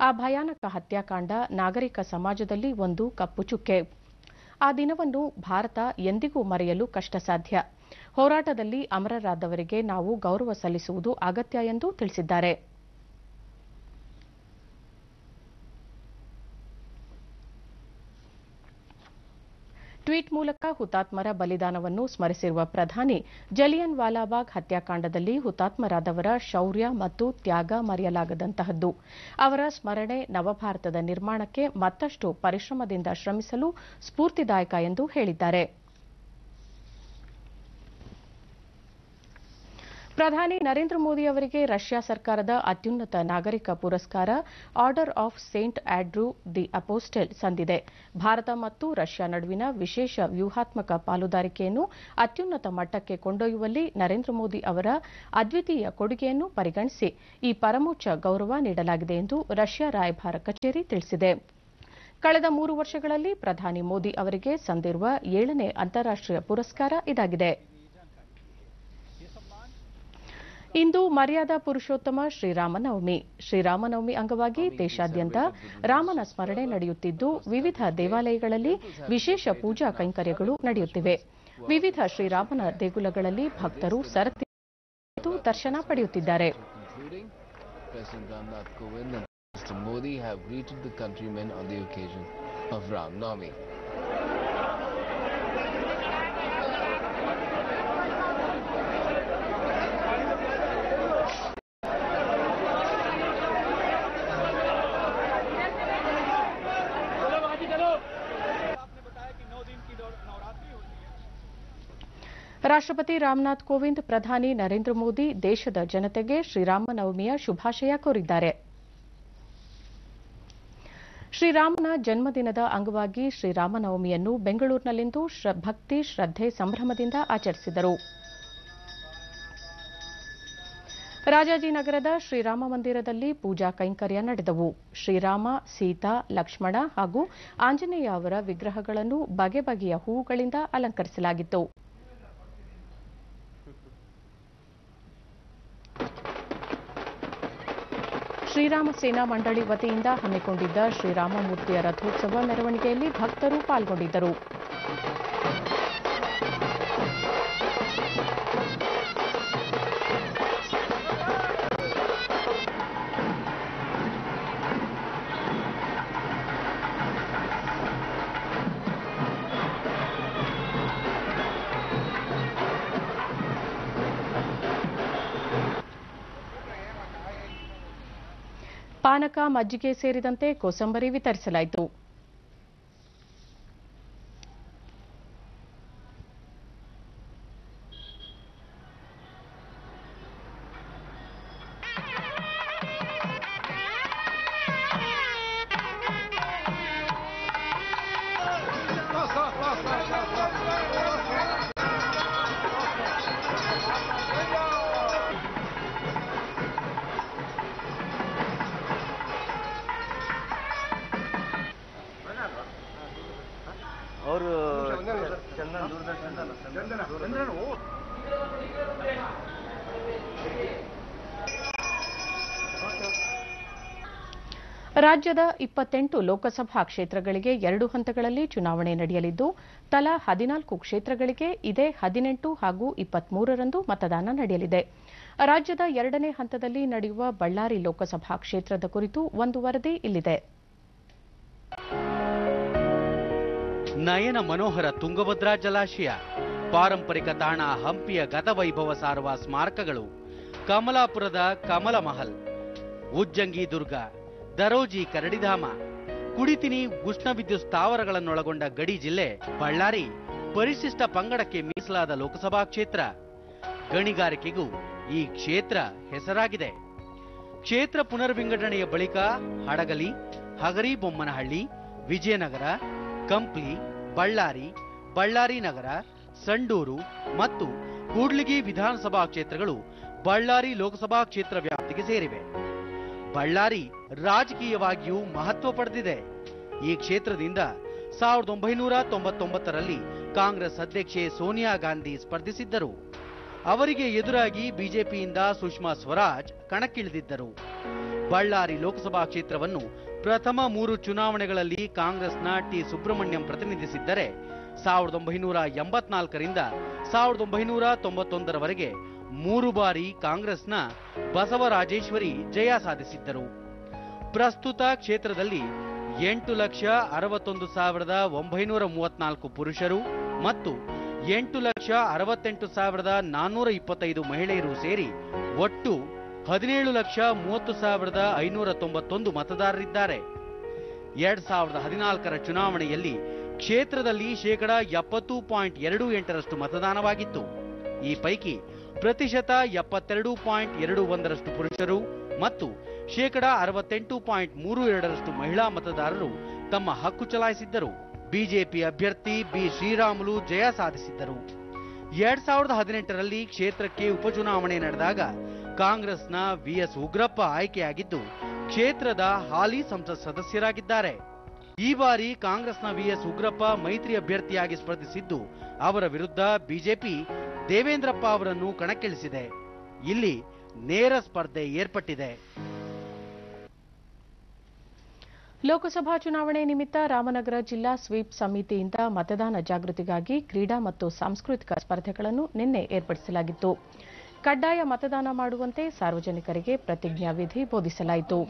ಆ ಭಯಾನಕ ಹತ್ಯಾಕಾಂಡ ನಾಗರಿಕ ಸಮಾಜದಲ್ಲಿ ಒಂದು ಕಪ್ಪು ಚುಕ್ಕೆ. ಆ ದಿನವನ್ನು ಭಾರತ ಎಂದಿಗೂ ಮರೆಯಲು ಕಷ್ಟ ಸಾಧ್ಯ. ಹೋರಾಟದಲ್ಲಿ ಅಮರರಾದವರಿಗೆ ನಾವು ಗೌರವ ಸಲ್ಲಿಸುವುದು ಅಗತ್ಯ ಎಂದು ತಿಳಿಸಿದ್ದಾರೆ. ಟ್ವೀಟ್ ಮೂಲಕ ಹುತಾತ್ಮರ ಬಲಿದಾನವನ್ನು ಸ್ಮರಿಸಿರುವ ಪ್ರಧಾನಿ, ಜಲಿಯನ್ ವಾಲಾಬಾಗ್ ಹತ್ಯಾಕಾಂಡದಲ್ಲಿ ಹುತಾತ್ಮರಾದವರ ಶೌರ್ಯ ಮತ್ತು ತ್ಯಾಗ ಮರೆಯಲಾಗದಂತಹದ್ದು. ಅವರ ಸ್ಮರಣೆ ನವಭಾರತದ ನಿರ್ಮಾಣಕ್ಕೆ ಮತ್ತಷ್ಟು ಪರಿಶ್ರಮದಿಂದ ಶ್ರಮಿಸಲು ಸ್ಫೂರ್ತಿದಾಯಕ ಎಂದು ಹೇಳಿದ್ದಾರೆ. ಪ್ರಧಾನಿ ನರೇಂದ್ರ ಮೋದಿ ಅವರಿಗೆ ರಷ್ಯಾ ಸರ್ಕಾರದ ಅತ್ಯುನ್ನತ ನಾಗರಿಕ ಪುರಸ್ಕಾರ Order of Saint Andrew the Apostle ಸಂದಿದೆ. ಭಾರತ ಮತ್ತು ರಷ್ಯಾ ನಡುವಿನ ವಿಶೇಷ ವ್ಯೂಹಾತ್ಮಕ ಪಾಲುದಾರಿಕೆಯನ್ನು ಅತ್ಯುನ್ನತ ಮಟ್ಟಕ್ಕೆ ಕೊಂಡೊಯ್ಯುವಲ್ಲಿ ನರೇಂದ್ರ ಮೋದಿ ಅವರ ಅದ್ವಿತೀಯ ಕೊಡುಗೆಯನ್ನು ಪರಿಗಣಿಸಿ ಈ ಪರಮೋಚ್ಚ ಗೌರವ ನೀಡಲಾಗಿದೆ ಎಂದು ರಷ್ಯಾ ರಾಯಭಾರ ಕಚೇರಿ ತಿಳಿಸಿದೆ. ಕಳೆದ 3 ವರ್ಷಗಳಲ್ಲಿ ಪ್ರಧಾನಿ ಮೋದಿ ಅವರಿಗೆ ಸಂದಿರುವ 7ನೇ ಅಂತಾರಾಷ್ಟೀಯ ಪುರಸ್ಕಾರ ಇದಾಗಿದೆ. ಇಂದು ಮರ್ಯಾದಾ ಪುರುಷೋತ್ತಮ ಶ್ರೀರಾಮನವಮಿ. ಶ್ರೀರಾಮನವಮಿ ಅಂಗವಾಗಿ ದೇಶಾದ್ಯಂತ ರಾಮನ ಸ್ಮರಣೆ ನಡೆಯುತ್ತಿದ್ದು, ವಿವಿಧ ದೇವಾಲಯಗಳಲ್ಲಿ ವಿಶೇಷ ಪೂಜಾ ಕೈಂಕರ್ಯಗಳು ನಡೆಯುತ್ತಿವೆ. ವಿವಿಧ ಶ್ರೀರಾಮನ ದೇಗುಲಗಳಲ್ಲಿ ಭಕ್ತರು ಸರತಿ ದರ್ಶನ ಪಡೆಯುತ್ತಿದ್ದಾರೆ. ರಾಷ್ಟ್ರಪತಿ ರಾಮನಾಥ್ ಕೋವಿಂದ್, ಪ್ರಧಾನಿ ನರೇಂದ್ರ ಮೋದಿ ದೇಶದ ಜನತೆಗೆ ಶ್ರೀರಾಮನವಮಿಯ ಶುಭಾಶಯ ಕೋರಿದ್ದಾರೆ. ಶ್ರೀರಾಮನ ಜನ್ಮದಿನದ ಅಂಗವಾಗಿ ಶ್ರೀರಾಮನವಮಿಯನ್ನು ಬೆಂಗಳೂರಿನಲ್ಲಿಂದು ಭಕ್ತಿ, ಶ್ರದ್ಧೆ, ಸಂಭ್ರಮದಿಂದ ಆಚರಿಸಿದರು. ರಾಜಾಜಿನಗರದ ಶ್ರೀರಾಮ ಮಂದಿರದಲ್ಲಿ ಪೂಜಾ ಕೈಂಕರ್ಯ ನಡೆದವು. ಶ್ರೀರಾಮ, ಸೀತಾ, ಲಕ್ಷ್ಮಣ ಹಾಗೂ ಆಂಜನೇಯ ಅವರ ವಿಗ್ರಹಗಳನ್ನು ಬಗೆ ಬಗೆಯ ಹೂವುಗಳಿಂದ ಅಲಂಕರಿಸಲಾಗಿತ್ತು. ಶ್ರೀರಾಮ ಸೇನಾ ಮಂಡಳಿ ವತಿಯಿಂದ ಹಮ್ಮಿಕೊಂಡಿದ್ದ ಶ್ರೀರಾಮಮೂರ್ತಿಯ ರಥೋತ್ಸವ ಮೆರವಣಿಗೆಯಲ್ಲಿ ಭಕ್ತರು ಪಾಲ್ಗೊಂಡಿದ್ದರು. ಪಾನಕ, ಮಜ್ಜಿಗೆ ಸೇರಿದಂತೆ ಕೋಸಂಬರಿ ವಿತರಿಸಲಾಯಿತು. ರಾಜ್ಯದ 28 ಲೋಕಸಭಾ ಕ್ಷೇತ್ರಗಳಿಗೆ 2 ಹಂತಗಳಲ್ಲಿ ಚುನಾವಣೆ ನಡೆಯಲಿದ್ದು, ತಲಾ 14 ಕ್ಷೇತ್ರಗಳಿಗೆ ಇದೇ 18 ಹಾಗೂ 23ರಂದು ಮತದಾನ ನಡೆಯಲಿದೆ. ರಾಜ್ಯದ 2ನೇ ಹಂತದಲ್ಲಿ ನಡೆಯುವ ಬಳ್ಳಾರಿ ಲೋಕಸಭಾ ಕ್ಷೇತ್ರದ ಕುರಿತು ಒಂದು ವರದಿ ಇಲ್ಲಿದೆ. ನಯನ ಮನೋಹರ ತುಂಗಭದ್ರಾ ಜಲಾಶಯ, ಪಾರಂಪರಿಕ ತಾಣ ಹಂಪಿಯ ಗತವೈಭವ ಸಾರುವ ಸ್ಮಾರಕಗಳು, ಕಮಲಾಪುರದ ಕಮಲ ಮಹಲ್, ಉಜ್ಜಂಗಿ ದುರ್ಗ, ದರೋಜಿ ಕರಡಿಧಾಮ, ಕುಡಿತಿನಿ ಉಷ್ಣ ವಿದ್ಯುತ್ ಸ್ಥಾವರಗಳನ್ನೊಳಗೊಂಡ ಗಡಿ ಜಿಲ್ಲೆ ಬಳ್ಳಾರಿ ಪರಿಶಿಷ್ಟ ಪಂಗಡಕ್ಕೆ ಮೀಸಲಾದ ಲೋಕಸಭಾ ಕ್ಷೇತ್ರ. ಗಣಿಗಾರಿಕೆಗೂ ಈ ಕ್ಷೇತ್ರ ಹೆಸರಾಗಿದೆ. ಕ್ಷೇತ್ರ ಪುನರ್ವಿಂಗಡಣೆಯ ಬಳಿಕ ಹಡಗಲಿ, ಹಗರಿಬೊಮ್ಮನಹಳ್ಳಿ, ವಿಜಯನಗರ, ಕಂಪ್ಲಿ, ಬಳ್ಳಾರಿ, ಬಳ್ಳಾರಿ ನಗರ, ಸಂಡೂರು ಮತ್ತು ಕೂಡ್ಲಿಗಿ ವಿಧಾನಸಭಾ ಕ್ಷೇತ್ರಗಳು ಬಳ್ಳಾರಿ ಲೋಕಸಭಾ ಕ್ಷೇತ್ರ ವ್ಯಾಪ್ತಿಗೆ ಸೇರಿವೆ. ಬಳ್ಳಾರಿ ರಾಜಕೀಯವಾಗಿಯೂ ಮಹತ್ವ ಪಡೆದಿದೆ. ಈ ಕ್ಷೇತ್ರದಿಂದ 1999ರಲ್ಲಿ ಕಾಂಗ್ರೆಸ್ ಅಧ್ಯಕ್ಷೆ ಸೋನಿಯಾ ಗಾಂಧಿ ಸ್ಪರ್ಧಿಸಿದ್ದರು. ಅವರಿಗೆ ಎದುರಾಗಿ ಬಿಜೆಪಿಯಿಂದ ಸುಷ್ಮಾ ಸ್ವರಾಜ್ ಕಣಕ್ಕಿಳಿದಿದ್ದರು. ಬಳ್ಳಾರಿ ಲೋಕಸಭಾ ಕ್ಷೇತ್ರವನ್ನು ಪ್ರಥಮ 3 ಚುನಾವಣೆಗಳಲ್ಲಿ ಕಾಂಗ್ರೆಸ್ನ ಟಿ ಸುಬ್ರಹ್ಮಣ್ಯಂ ಪ್ರತಿನಿಧಿಸಿದ್ದರೆ 1984ರಿಂದ 1991ರವರೆಗೆ 3 ಬಾರಿ ಕಾಂಗ್ರೆಸ್ನ ಬಸವರಾಜೇಶ್ವರಿ ಜಯ ಸಾಧಿಸಿದ್ದರು. ಪ್ರಸ್ತುತ ಕ್ಷೇತ್ರದಲ್ಲಿ 8,61,934 ಪುರುಷರು ಮತ್ತು 8,68,425 ಮಹಿಳೆಯರು ಸೇರಿ ಒಟ್ಟು 17,30,591 ಮತದಾರರಿದ್ದಾರೆ. 2014ರ ಚುನಾವಣೆಯಲ್ಲಿ ಕ್ಷೇತ್ರದಲ್ಲಿ 70.28% ಮತದಾನವಾಗಿತ್ತು. ಈ ಪೈಕಿ ಪ್ರತಿಶತ 72.21% ಪುರುಷರು ಮತ್ತು 68.32% ಮಹಿಳಾ ಮತದಾರರು ತಮ್ಮ ಹಕ್ಕು ಚಲಾಯಿಸಿದ್ದರು. ಬಿಜೆಪಿ ಅಭ್ಯರ್ಥಿ ಬಿ ಶ್ರೀರಾಮುಲು ಜಯ ಸಾಧಿಸಿದ್ದರು. 2018ರಲ್ಲಿ ಕ್ಷೇತ್ರಕ್ಕೆ ಉಪಚುನಾವಣೆ ನಡೆದಾಗ ಕಾಂಗ್ರೆಸ್ನ ವಿಎಸ್ ಉಗ್ರಪ್ಪ ಆಯ್ಕೆಯಾಗಿದ್ದು ಕ್ಷೇತ್ರದ ಹಾಲಿ ಸಂಸತ್ ಸದಸ್ಯರಾಗಿದ್ದಾರೆ. ಈ ಬಾರಿ ಕಾಂಗ್ರೆಸ್ನ ವಿಎಸ್ ಉಗ್ರಪ್ಪ ಮೈತ್ರಿ ಅಭ್ಯರ್ಥಿಯಾಗಿ ಸ್ಪರ್ಧಿಸಿದ್ದು ಅವರ ವಿರುದ್ಧ ಬಿಜೆಪಿ ದೇವೇಂದ್ರಪ್ಪ ಅವರನ್ನು ಕಣಕ್ಕಿಳಿಸಿದೆ. ಇಲ್ಲಿ ನೇರ ಸ್ಪರ್ಧೆ ಏರ್ಪಟ್ಟಿದೆ. ಲೋಕಸಭಾ ಚುನಾವಣೆ ನಿಮಿತ್ತ ರಾಮನಗರ ಜಿಲ್ಲಾ ಸ್ವೀಪ್ ಸಮಿತಿಯಿಂದ ಮತದಾನ ಜಾಗೃತಿಗಾಗಿ ಕ್ರೀಡಾ ಮತ್ತು ಸಾಂಸ್ಕೃತಿಕ ಸ್ಪರ್ಧೆಗಳನ್ನು ನಿನ್ನೆ ಏರ್ಪಡಿಸಲಾಗಿತ್ತು. ಕಡ್ಡಾಯ ಮತದಾನ ಮಾಡುವಂತೆ ಸಾರ್ವಜನಿಕರಿಗೆ ಪ್ರತಿಜ್ಞಾವಿಧಿ ಬೋಧಿಸಲಾಯಿತು.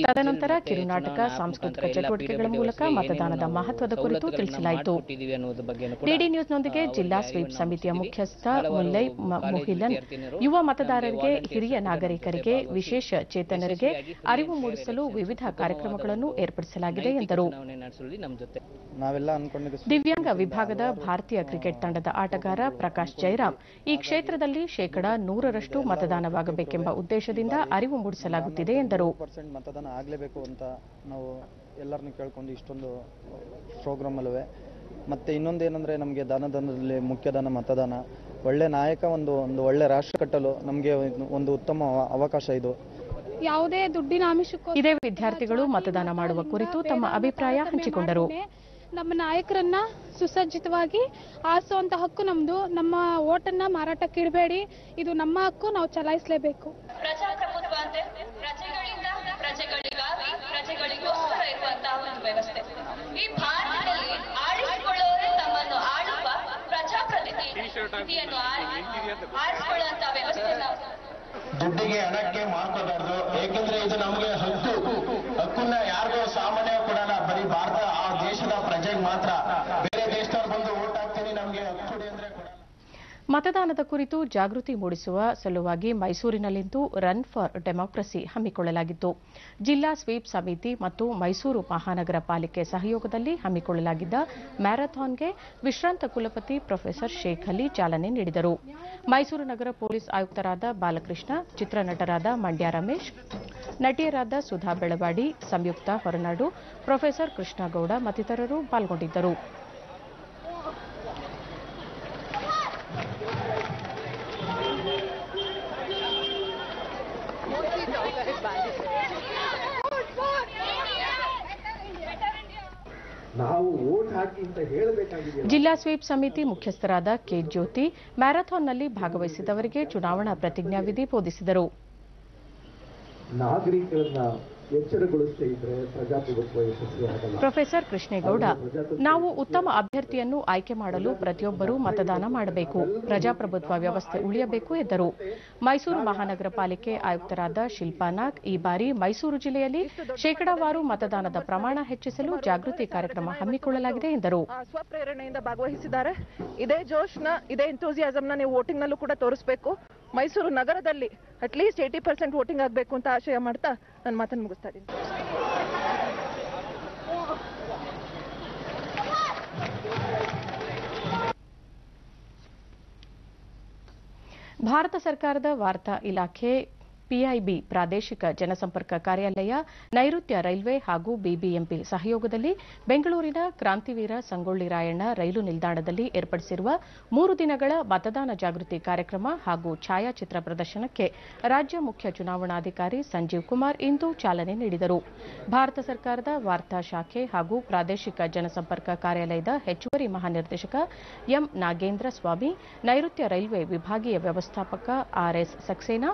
ತದನಂತರ ಕಿರುನಾಟಕ, ಸಾಂಸ್ಕೃತಿಕ ಚಟುವಟಿಕೆಗಳ ಮೂಲಕ ಮತದಾನದ ಮಹತ್ವದ ಕುರಿತು ತಿಳಿಸಲಾಯಿತು. ಡಿಡಿ ನ್ಯೂಸ್ನೊಂದಿಗೆ ಜಿಲ್ಲಾ ಸ್ವೀಪ್ ಸಮಿತಿಯ ಮುಖ್ಯಸ್ಥ ಮುಲ್ಲೈ ಮುಹಿಲನ್ ಯುವ ಮತದಾರರಿಗೆ, ಹಿರಿಯ ನಾಗರಿಕರಿಗೆ, ವಿಶೇಷ ಚೇತನರಿಗೆ ಅರಿವು ಮೂಡಿಸಲು ವಿವಿಧ ಕಾರ್ಯಕ್ರಮಗಳನ್ನು ಏರ್ಪಡಿಸಲಾಗಿದೆ ಎಂದರು. ದಿವ್ಯಾಂಗ ವಿಭಾಗದ ಭಾರತೀಯ ಕ್ರಿಕೆಟ್ ತಂಡದ ಆಟಗಾರ ಪ್ರಕಾಶ್ ಜೈರಾಮ್ ಈ ಕ್ಷೇತ್ರದಲ್ಲಿ 100% ಮತದಾನವಾಗಬೇಕೆಂಬ ಉದ್ದೇಶದಿಂದ ಅರಿವು ಮೂಡಿಸಲಾಗುತ್ತಿದೆ ಎಂದರು. ಮತದಾನ ಆಗಲೇಬೇಕು ಅಂತ ನಾವು ಎಲ್ಲರನ್ನು ಕೇಳ್ಕೊಂಡು ಇಷ್ಟೊಂದು ಪ್ರೋಗ್ರಾಮ್ ಅಲ್ಲವೇ. ಮತ್ತೆ ಇನ್ನೊಂದೇನೆಂದರೆ ನಮಗೆ ದಾನದಲ್ಲಿ ಮುಖ್ಯ ದಾನ ಮತದಾನ. ಒಳ್ಳೆ ನಾಯಕ, ಒಂದು ಒಳ್ಳೆ ರಾಷ್ಟ್ರ ಕಟ್ಟಲು ನಮಗೆ ಒಂದು ಉತ್ತಮ ಅವಕಾಶ ಇದು. ಯಾವುದೇ ದುಡ್ಡಿನ ಆಮಿಷಕ್ಕೂ ಇದೇ ವಿದ್ಯಾರ್ಥಿಗಳು ಮತದಾನ ಮಾಡುವ ಕುರಿತು ತಮ್ಮ ಅಭಿಪ್ರಾಯ ಹಂಚಿಕೊಂಡರು. ನಮ್ಮ ನಾಯಕರನ್ನ ಸುಸಜ್ಜಿತವಾಗಿ ಆರಿಸುವಂತ ಹಕ್ಕು ನಮ್ದು. ನಮ್ಮ ಓಟನ್ನ ಮಾರಾಟಕ್ಕೆ ಇಡಬೇಡಿ. ಇದು ನಮ್ಮ ಹಕ್ಕು, ನಾವು ಚಲಾಯಿಸಲೇಬೇಕು. ಪ್ರಜಾಪ್ರಭುತ್ವ ಅಂದ್ರೆ ಪ್ರಜೆಗಳಿಂದ ಪ್ರಜೆಗಳಿಗಾಗಿ ಪ್ರಜೆಗಳಿಗೋಸ್ಕರ ಇರುವಂತಹ ಒಂದು ವ್ಯವಸ್ಥೆ. ಈ ಭಾರತದಲ್ಲಿ ಆಳಿಸಿಕೊಳ್ಳುವವರೇ ತಮ್ಮನ್ನು ಆಳುವ ಪ್ರಜಾಪ್ರತಿನಿಧಿಯನ್ನು ಆರಿಸಿಕೊಳ್ಳುವಂತಹ ವ್ಯವಸ್ಥೆ. ದುಡ್ಡಿಗೆ, ಹಣಕ್ಕೆ ಮಾರ್ಕೋಬಾರ್ದು. ಏಕೆಂದ್ರೆ ಇದು ನಮಗೆ ಹಕ್ಕನ್ನ ಯಾರಿಗೂ ಸಾಮಾನ್ಯ ಕೊಡಲ್ಲ. ಬರೀ ಭಾರತ ಆ ದೇಶದ ಪ್ರಜೆಗೆ ಮಾತ್ರ. ಬೇರೆ ದೇಶದವ್ರು ಬಂದು ಓಟ್ ಹಾಕ್ತೀನಿ ನಮ್ಗೆ ಹಕ್ಕು ಕೊಡಿ ಅಂದ್ರೆ ಕೊಡಲ್ಲ. ಮತದಾನದ ಕುರಿತು ಜಾಗೃತಿ ಮೂಡಿಸುವ ಸಲುವಾಗಿ ಮೈಸೂರಿನಲ್ಲಿಂದು ರನ್ ಫಾರ್ ಡೆಮಾಕ್ರಸಿ ಹಮ್ಮಿಕೊಳ್ಳಲಾಗಿತ್ತು. ಜಿಲ್ಲಾ ಸ್ವೀಪ್ ಸಮಿತಿ ಮತ್ತು ಮೈಸೂರು ಮಹಾನಗರ ಪಾಲಿಕೆ ಸಹಯೋಗದಲ್ಲಿ ಹಮ್ಮಿಕೊಳ್ಳಲಾಗಿದ್ದ ಮ್ಯಾರಥಾನ್ಗೆ ವಿಶ್ರಾಂತ ಕುಲಪತಿ ಪ್ರೊಫೆಸರ್ ಶೇಖ್ ಅಲಿ ಚಾಲನೆ ನೀಡಿದರು. ಮೈಸೂರು ನಗರ ಪೊಲೀಸ್ ಆಯುಕ್ತರಾದ ಬಾಲಕೃಷ್ಣ, ಚಿತ್ರನಟರಾದ ಮಂಡ್ಯ ರಮೇಶ್, ನಟಿಯರಾದ ಸುಧಾ ಬೆಳವಾಡಿ, ಸಂಯುಕ್ತ ಹೊರನಾಡು, ಪ್ರೊಫೆಸರ್ ಕೃಷ್ಣಗೌಡ ಮತ್ತಿತರರು ಪಾಲ್ಗೊಂಡಿದ್ದರು. ಜಿಲ್ಲಾ ಸ್ವೀಪ್ ಸಮಿತಿ ಮುಖ್ಯಸ್ಥರಾದ ಕೆ ಜ್ಯೋತಿ ಮ್ಯಾರಥಾನ್ನಲ್ಲಿ ಭಾಗವಹಿಸಿದವರಿಗೆ ಚುನಾವಣಾ ಪ್ರತಿಜ್ಞಾವಿಧಿ ಬೋಧಿಸಿದರು. ನಾಗರಿಕರನ್ನ ಎಚ್ಚರಗೊಳಿಸದೇ ಇದ್ರೆ ಪ್ರಜಾಪ್ರಭುತ್ವ ಯಶಸ್ವಿ ಆಗಲ್ಲ. ಪ್ರೊಫೆಸರ್ ಕೃಷ್ಣೇಗೌಡ, ನಾವು ಉತ್ತಮ ಅಭ್ಯರ್ಥಿಯನ್ನು ಆಯ್ಕೆ ಮಾಡಲು ಪ್ರತಿಯೊಬ್ಬರೂ ಮತದಾನ ಮಾಡಬೇಕು, ಪ್ರಜಾಪ್ರಭುತ್ವ ವ್ಯವಸ್ಥೆ ಉಳಿಯಬೇಕು ಎಂದರು. ಮೈಸೂರು ಮಹಾನಗರ ಪಾಲಿಕೆ ಆಯುಕ್ತರಾದ ಶಿಲ್ಪಾ ನಾಗ್ ಈ ಬಾರಿ ಮೈಸೂರು ಜಿಲ್ಲೆಯಲ್ಲಿ ಶೇಕಡಾವಾರು ಮತದಾನದ ಪ್ರಮಾಣ ಹೆಚ್ಚಿಸಲು ಜಾಗೃತಿ ಕಾರ್ಯಕ್ರಮ ಹಮ್ಮಿಕೊಳ್ಳಲಾಗಿದೆ ಎಂದರು. ಸ್ವಪ್ರೇರಣೆಯಿಂದ ಭಾಗವಹಿಸಿದ್ದಾರೆ. ಇದೇ ಜೋಶ್ನ, ಇದೇ ಎಂಥೂಸಿಯಾಸಂನ ನೀವು ವೋಟಿಂಗ್ ನಲ್ಲೂ ಕೂಡ ತೋರಿಸಬೇಕು. ಮೈಸೂರು ನಗರದಲ್ಲಿ ಅಟ್ಲೀಸ್ಟ್ 80% ವೋಟಿಂಗ್ ಆಗಬೇಕು ಅಂತ ಆಶಯ ಮಾಡ್ತಾ ನನ್ನ ಮಾತನ್ನು ಮುಗಿಸ್ತಾ ಇದ್ದೀನಿ. ಭಾರತ ಸರ್ಕಾರದ ವಾರ್ತಾ ಇಲಾಖೆ ಪಿಐಬಿ ಪ್ರಾದೇಶಿಕ ಜನಸಂಪರ್ಕ ಕಾರ್ಯಾಲಯ, ನೈಋತ್ಯ ರೈಲ್ವೆ ಹಾಗೂ ಬಿಬಿಎಂಪಿ ಸಹಯೋಗದಲ್ಲಿ ಬೆಂಗಳೂರಿನ ಕ್ರಾಂತಿವೀರ ಸಂಗೊಳ್ಳಿ ರಾಯಣ್ಣ ರೈಲು ನಿಲ್ದಾಣದಲ್ಲಿ ಏರ್ಪಡಿಸಿರುವ 3 ದಿನಗಳ ಮತದಾನ ಜಾಗೃತಿ ಕಾರ್ಯಕ್ರಮ ಹಾಗೂ ಛಾಯಾಚಿತ್ರ ಪ್ರದರ್ಶನಕ್ಕೆ ರಾಜ್ಯ ಮುಖ್ಯ ಚುನಾವಣಾಧಿಕಾರಿ ಸಂಜೀವ್ ಕುಮಾರ್ ಇಂದು ಚಾಲನೆ ನೀಡಿದರು. ಭಾರತ ಸರ್ಕಾರದ ವಾರ್ತಾ ಶಾಖೆ ಹಾಗೂ ಪ್ರಾದೇಶಿಕ ಜನಸಂಪರ್ಕ ಕಾರ್ಯಾಲಯದ ಹೆಚ್ಚುವರಿ ಮಹಾನಿರ್ದೇಶಕ ಎಂ ನಾಗೇಂದ್ರ ಸ್ವಾಮಿ, ನೈಋತ್ಯ ರೈಲ್ವೆ ವಿಭಾಗೀಯ ವ್ಯವಸ್ಥಾಪಕ ಆರ್ಎಸ್ ಸಕ್ಸೇನಾ,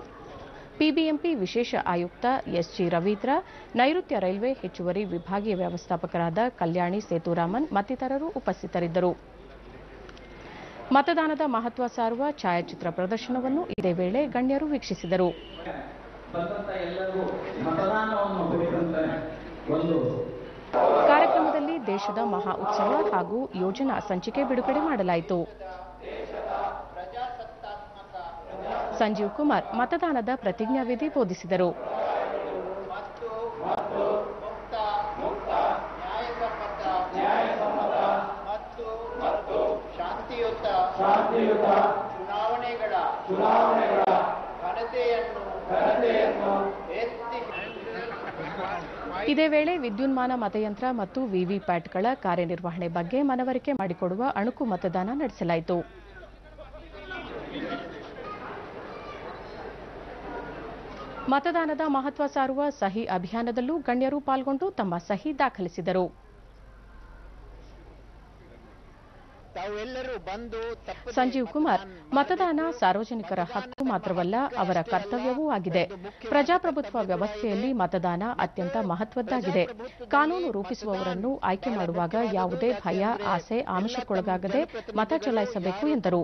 ಪಿಬಿಎಂಪಿ ವಿಶೇಷ ಆಯುಕ್ತ ಎಸ್ಜಿ ರವೀಂದ್ರ, ನೈಋತ್ಯ ರೈಲ್ವೆ ಹೆಚ್ಚುವರಿ ವಿಭಾಗೀಯ ವ್ಯವಸ್ಥಾಪಕರಾದ ಕಲ್ಯಾಣಿ ಸೇತುರಾಮನ್ ಮತ್ತಿತರರು ಉಪಸ್ಥಿತರಿದ್ದರು. ಮತದಾನದ ಮಹತ್ವ ಸಾರುವ ಛಾಯಾಚಿತ್ರ ಪ್ರದರ್ಶನವನ್ನು ಇದೇ ವೇಳೆ ಗಣ್ಯರು ವೀಕ್ಷಿಸಿದರು. ಕಾರ್ಯಕ್ರಮದಲ್ಲಿ ದೇಶದ ಮಹಾ ಉತ್ಸವ ಹಾಗೂ ಯೋಜನಾ ಸಂಚಿಕೆ ಬಿಡುಗಡೆ ಮಾಡಲಾಯಿತು. ಸಂಜೀವ್ ಕುಮಾರ್ ಮತದಾನದ ಪ್ರತಿಜ್ಞಾವಿಧಿ ಬೋಧಿಸಿದರು. ಇದೇ ವೇಳೆ ವಿದ್ಯುನ್ಮಾನ ಮತಯಂತ್ರ ಮತ್ತು ವಿವಿಪ್ಯಾಟ್ಗಳ ಕಾರ್ಯನಿರ್ವಹಣೆ ಬಗ್ಗೆ ಮನವರಿಕೆ ಮಾಡಿಕೊಡುವ ಅಣುಕು ಮತದಾನ ನಡೆಸಲಾಯಿತು. ಮತದಾನದ ಮಹತ್ವ ಸಾರುವ ಸಹಿ ಅಭಿಯಾನದಲ್ಲೂ ಗಣ್ಯರು ಪಾಲ್ಗೊಂಡು ತಮ್ಮ ಸಹಿ ದಾಖಲಿಸಿದರು. ಸಂಜೀವ್ ಕುಮಾರ್, ಮತದಾನ ಸಾರ್ವಜನಿಕರ ಹಕ್ಕು ಮಾತ್ರವಲ್ಲ, ಅವರ ಕರ್ತವ್ಯವೂ ಆಗಿದೆ. ಪ್ರಜಾಪ್ರಭುತ್ವ ವ್ಯವಸ್ಥೆಯಲ್ಲಿ ಮತದಾನ ಅತ್ಯಂತ ಮಹತ್ವದ್ದಾಗಿದೆ. ಕಾನೂನು ರೂಪಿಸುವವರನ್ನು ಆಯ್ಕೆ ಮಾಡುವಾಗ ಯಾವುದೇ ಭಯ, ಆಸೆ, ಆಮಿಷಕ್ಕೊಳಗಾಗದೆ ಮತ ಚಲಾಯಿಸಬೇಕು ಎಂದರು.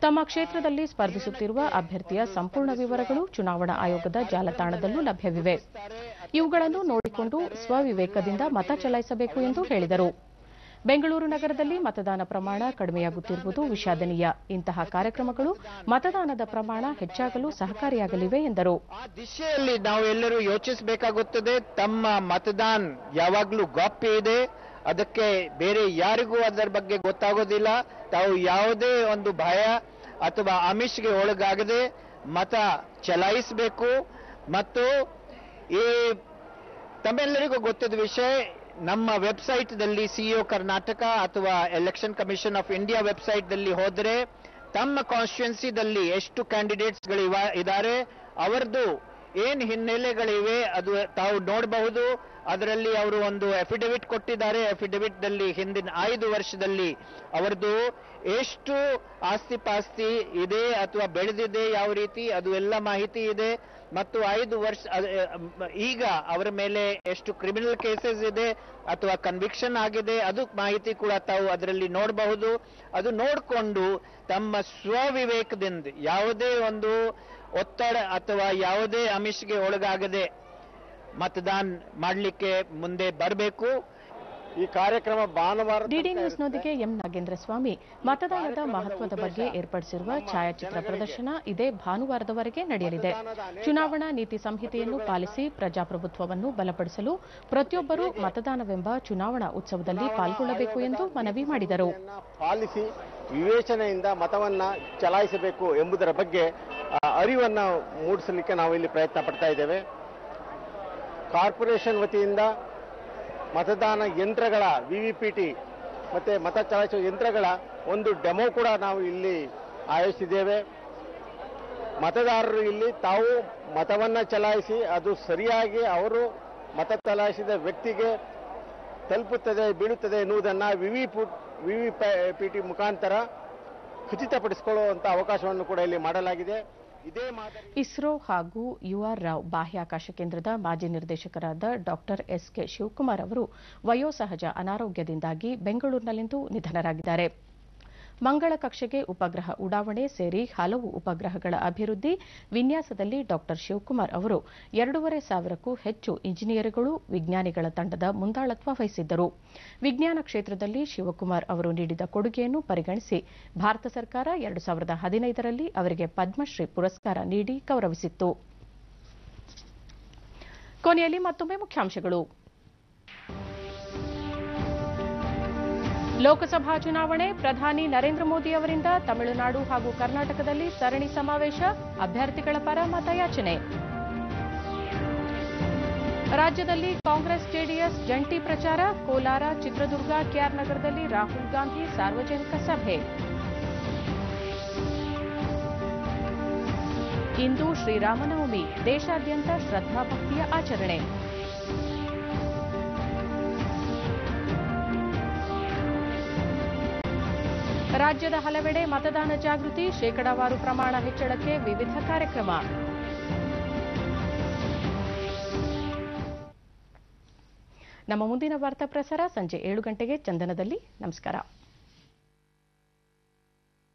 ತಮ್ಮ ಕ್ಷೇತ್ರದಲ್ಲಿ ಸ್ಪರ್ಧಿಸುತ್ತಿರುವ ಅಭ್ಯರ್ಥಿಯ ಸಂಪೂರ್ಣ ವಿವರಗಳು ಚುನಾವಣಾ ಆಯೋಗದ ಜಾಲತಾಣದಲ್ಲೂ ಲಭ್ಯವಿವೆ. ಇವುಗಳನ್ನು ನೋಡಿಕೊಂಡು ಸ್ವವಿವೇಕದಿಂದ ಮತ ಚಲಾಯಿಸಬೇಕು ಎಂದು ಹೇಳಿದರು. ಬೆಂಗಳೂರು ನಗರದಲ್ಲಿ ಮತದಾನ ಪ್ರಮಾಣ ಕಡಿಮೆಯಾಗುತ್ತಿರುವುದು ವಿಷಾದನೀಯ. ಇಂತಹ ಕಾರ್ಯಕ್ರಮಗಳು ಮತದಾನದ ಪ್ರಮಾಣ ಹೆಚ್ಚಾಗಲು ಸಹಕಾರಿಯಾಗಲಿವೆ ಎಂದರು. ಆ ದಿಶೆಯಲ್ಲಿ ನಾವೆಲ್ಲರೂ ಯೋಚಿಸಬೇಕಾಗುತ್ತದೆ. ತಮ್ಮ ಮತದಾನ ಯಾವಾಗಲೂ ಗೌಪ್ಯ ಇದೆ. ಅದಕ್ಕೆ ಬೇರೆ ಯಾರಿಗೂ ಅದರ ಬಗ್ಗೆ ಗೊತ್ತಾಗೋದಿಲ್ಲ. ತಾವು ಯಾವುದೇ ಒಂದು ಭಯ ಅಥವಾ ಆಮಿಷಗೆ ಒಳಗಾಗದೆ ಮತ ಚಲಾಯಿಸಬೇಕು. ಮತ್ತು ಈ ತಮ್ಮೆಲ್ಲರಿಗೂ ಗೊತ್ತಿದ್ದ ವಿಷಯ, ನಮ್ಮ ವೆಬ್ಸೈಟ್ದಲ್ಲಿ ಸಿಇಒ ಕರ್ನಾಟಕ ಅಥವಾ ಎಲೆಕ್ಷನ್ ಕಮಿಷನ್ ಆಫ್ ಇಂಡಿಯಾ ವೆಬ್ಸೈಟ್ದಲ್ಲಿ ಹೋದರೆ ತಮ್ಮ ಕಾನ್ಸ್ಟಿಟ್ಯೂನ್ಸಿದಲ್ಲಿ ಎಷ್ಟು ಕ್ಯಾಂಡಿಡೇಟ್ಸ್ಗಳು ಇದ್ದಾರೆ, ಅವರದ್ದು ಏನು ಹಿನ್ನೆಲೆಗಳಿವೆ ಅದು ತಾವು ನೋಡಬಹುದು. ಅದರಲ್ಲಿ ಅವರು ಒಂದು ಅಫಿಡವಿಟ್ ಕೊಟ್ಟಿದ್ದಾರೆ. ಅಫಿಡವಿಟ್ನಲ್ಲಿ ಹಿಂದಿನ 5 ವರ್ಷದಲ್ಲಿ ಅವರದ್ದು ಎಷ್ಟು ಆಸ್ತಿ ಪಾಸ್ತಿ ಇದೆ ಅಥವಾ ಬೆಳೆದಿದೆ, ಯಾವ ರೀತಿ, ಅದು ಎಲ್ಲ ಮಾಹಿತಿ ಇದೆ. ಮತ್ತು 5 ವರ್ಷ ಈಗ ಅವರ ಮೇಲೆ ಎಷ್ಟು ಕ್ರಿಮಿನಲ್ ಕೇಸಸ್ ಇದೆ ಅಥವಾ ಕನ್ವಿಕ್ಷನ್ ಆಗಿದೆ, ಅದು ಮಾಹಿತಿ ಕೂಡ ತಾವು ಅದರಲ್ಲಿ ನೋಡಬಹುದು. ಅದು ನೋಡಿಕೊಂಡು ತಮ್ಮ ಸ್ವವಿವೇಕದಿಂದ ಯಾವುದೇ ಒಂದು ಒತ್ತಡ ಅಥವಾ ಯಾವುದೇ ಆಮಿಷಗೆ ಒಳಗಾಗದೆ ಮತದಾನ ಮಾಡಲಿಕ್ಕೆ ಮುಂದೆ ಬರಬೇಕು. ಈ ಕಾರ್ಯಕ್ರಮ ಭಾನುವಾರ. ಡಿಡಿ ನ್ಯೂಸ್ನೊಂದಿಗೆ ಎಂ ನಾಗೇಂದ್ರ ಸ್ವಾಮಿ, ಮತದಾನದ ಮಹತ್ವದ ಬಗ್ಗೆ ಏರ್ಪಡಿಸಿರುವ ಛಾಯಾಚಿತ್ರ ಪ್ರದರ್ಶನ ಇದೇ ಭಾನುವಾರದವರೆಗೆ ನಡೆಯಲಿದೆ. ಚುನಾವಣಾ ನೀತಿ ಸಂಹಿತೆಯನ್ನು ಪಾಲಿಸಿ ಪ್ರಜಾಪ್ರಭುತ್ವವನ್ನು ಬಲಪಡಿಸಲು ಪ್ರತಿಯೊಬ್ಬರೂ ಮತದಾನವೆಂಬ ಚುನಾವಣಾ ಉತ್ಸವದಲ್ಲಿ ಪಾಲ್ಗೊಳ್ಳಬೇಕು ಎಂದು ಮನವಿ ಮಾಡಿದರು. ಪಾಲಿಸಿ ವಿವೇಚನೆಯಿಂದ ಮತವನ್ನ ಚಲಾಯಿಸಬೇಕು ಎಂಬುದರ ಬಗ್ಗೆ ಅರಿವನ್ನು ಮೂಡಿಸಲಿಕ್ಕೆ ನಾವು ಇಲ್ಲಿ ಪ್ರಯತ್ನ ಪಡ್ತಾ ಇದ್ದೇವೆ. ಕಾರ್ಪೊರೇಷನ್ ವತಿಯಿಂದ ಮತದಾನ ಯಂತ್ರಗಳ ವಿವಿಪಿಟಿ ಮತ್ತೆ ಮತ ಚಲಾಯಿಸುವ ಯಂತ್ರಗಳ ಒಂದು ಡೆಮೋ ಕೂಡ ನಾವು ಇಲ್ಲಿ ಆಯೋಜಿಸಿದ್ದೇವೆ. ಮತದಾರರು ಇಲ್ಲಿ ತಾವು ಮತವನ್ನ ಚಲಾಯಿಸಿ ಅದು ಸರಿಯಾಗಿ ಅವರು ಮತ ಚಲಾಯಿಸಿದ ವ್ಯಕ್ತಿಗೆ ತಲುಪುತ್ತದೆ, ಬೀಳುತ್ತದೆ ಎನ್ನುವುದನ್ನು ವಿವಿಪಿಟಿ ಮುಖಾಂತರ ಖಚಿತಪಡಿಸಿಕೊಳ್ಳುವಂಥ ಅವಕಾಶವನ್ನು ಕೂಡ ಇಲ್ಲಿ ಮಾಡಲಾಗಿದೆ. ಇಸ್ರೋ ಹಾಗೂ ಯುಆರ್ ರಾವ್ ಬಾಹ್ಯಾಕಾಶ ಕೇಂದ್ರದ ಮಾಜಿ ನಿರ್ದೇಶಕರಾದ ಡಾಕ್ಟರ್ ಎಸ್ಕೆ ಶಿವಕುಮಾರ್ ಅವರು ವಯೋಸಹಜ ಅನಾರೋಗ್ಯದಿಂದಾಗಿ ಬೆಂಗಳೂರಿನಲ್ಲಿಂದು ನಿಧನರಾಗಿದ್ದಾರೆ. ಮಂಗಳ ಕಕ್ಷೆಗೆ ಉಪಗ್ರಹ ಉಡಾವಣೆ ಸೇರಿ ಹಲವು ಉಪಗ್ರಹಗಳ ಅಭಿವೃದ್ಧಿ ವಿನ್ಯಾಸದಲ್ಲಿ ಡಾಕ್ಟರ್ ಶಿವಕುಮಾರ್ ಅವರು 2,500ಕ್ಕೂ ಹೆಚ್ಚು ಇಂಜಿನಿಯರ್ಗಳು ವಿಜ್ಞಾನಿಗಳ ತಂಡದ ಮುಂದಾಳತ್ವ ವಹಿಸಿದ್ದರು. ವಿಜ್ಞಾನ ಕ್ಷೇತ್ರದಲ್ಲಿ ಶಿವಕುಮಾರ್ ಅವರು ನೀಡಿದ ಕೊಡುಗೆಯನ್ನು ಪರಿಗಣಿಸಿ ಭಾರತ ಸರ್ಕಾರ 2015ರಲ್ಲಿ ಅವರಿಗೆ ಪದ್ಮಶ್ರೀ ಪುರಸ್ಕಾರ ನೀಡಿ ಗೌರವಿಸಿತ್ತು. ಕೊನೆಯಲ್ಲಿ ಮತ್ತೊಮ್ಮೆ ಮುಖ್ಯಾಂಶಗಳು. ಲೋಕಸಭಾ ಚುನಾವಣೆ, ಪ್ರಧಾನಿ ನರೇಂದ್ರ ಮೋದಿ ಅವರಿಂದ ತಮಿಳುನಾಡು ಹಾಗೂ ಕರ್ನಾಟಕದಲ್ಲಿ ಸರಣಿ ಸಮಾವೇಶ, ಅಭ್ಯರ್ಥಿಗಳ ಪರ ಮತಯಾಚನೆ. ರಾಜ್ಯದಲ್ಲಿ ಕಾಂಗ್ರೆಸ್ ಜೆಡಿಎಸ್ ಜಂಟಿ ಪ್ರಚಾರ, ಕೋಲಾರ, ಚಿತ್ರದುರ್ಗ, ಕೆಆರ್ ನಗರದಲ್ಲಿ ರಾಹುಲ್ ಗಾಂಧಿ ಸಾರ್ವಜನಿಕ ಸಭೆ. ಇಂದು ಶ್ರೀರಾಮನವಮಿ, ದೇಶಾದ್ಯಂತ ಶ್ರದ್ಧಾಭಕ್ತಿಯ ಆಚರಣೆ. ರಾಜ್ಯದ ಹಲವೆಡೆ ಮತದಾನ ಜಾಗೃತಿ, ಶೇಕಡಾವಾರು ಪ್ರಮಾಣ ಹೆಚ್ಚಳಕ್ಕೆ ವಿವಿಧ ಕಾರ್ಯಕ್ರಮ. ನಮ್ಮ ಮುಂದಿನ ವಾರ್ತಾ ಪ್ರಸಾರ ಸಂಜೆ 7 ಗಂಟೆಗೆ ಚಂದನದಲ್ಲಿ. ನಮಸ್ಕಾರ.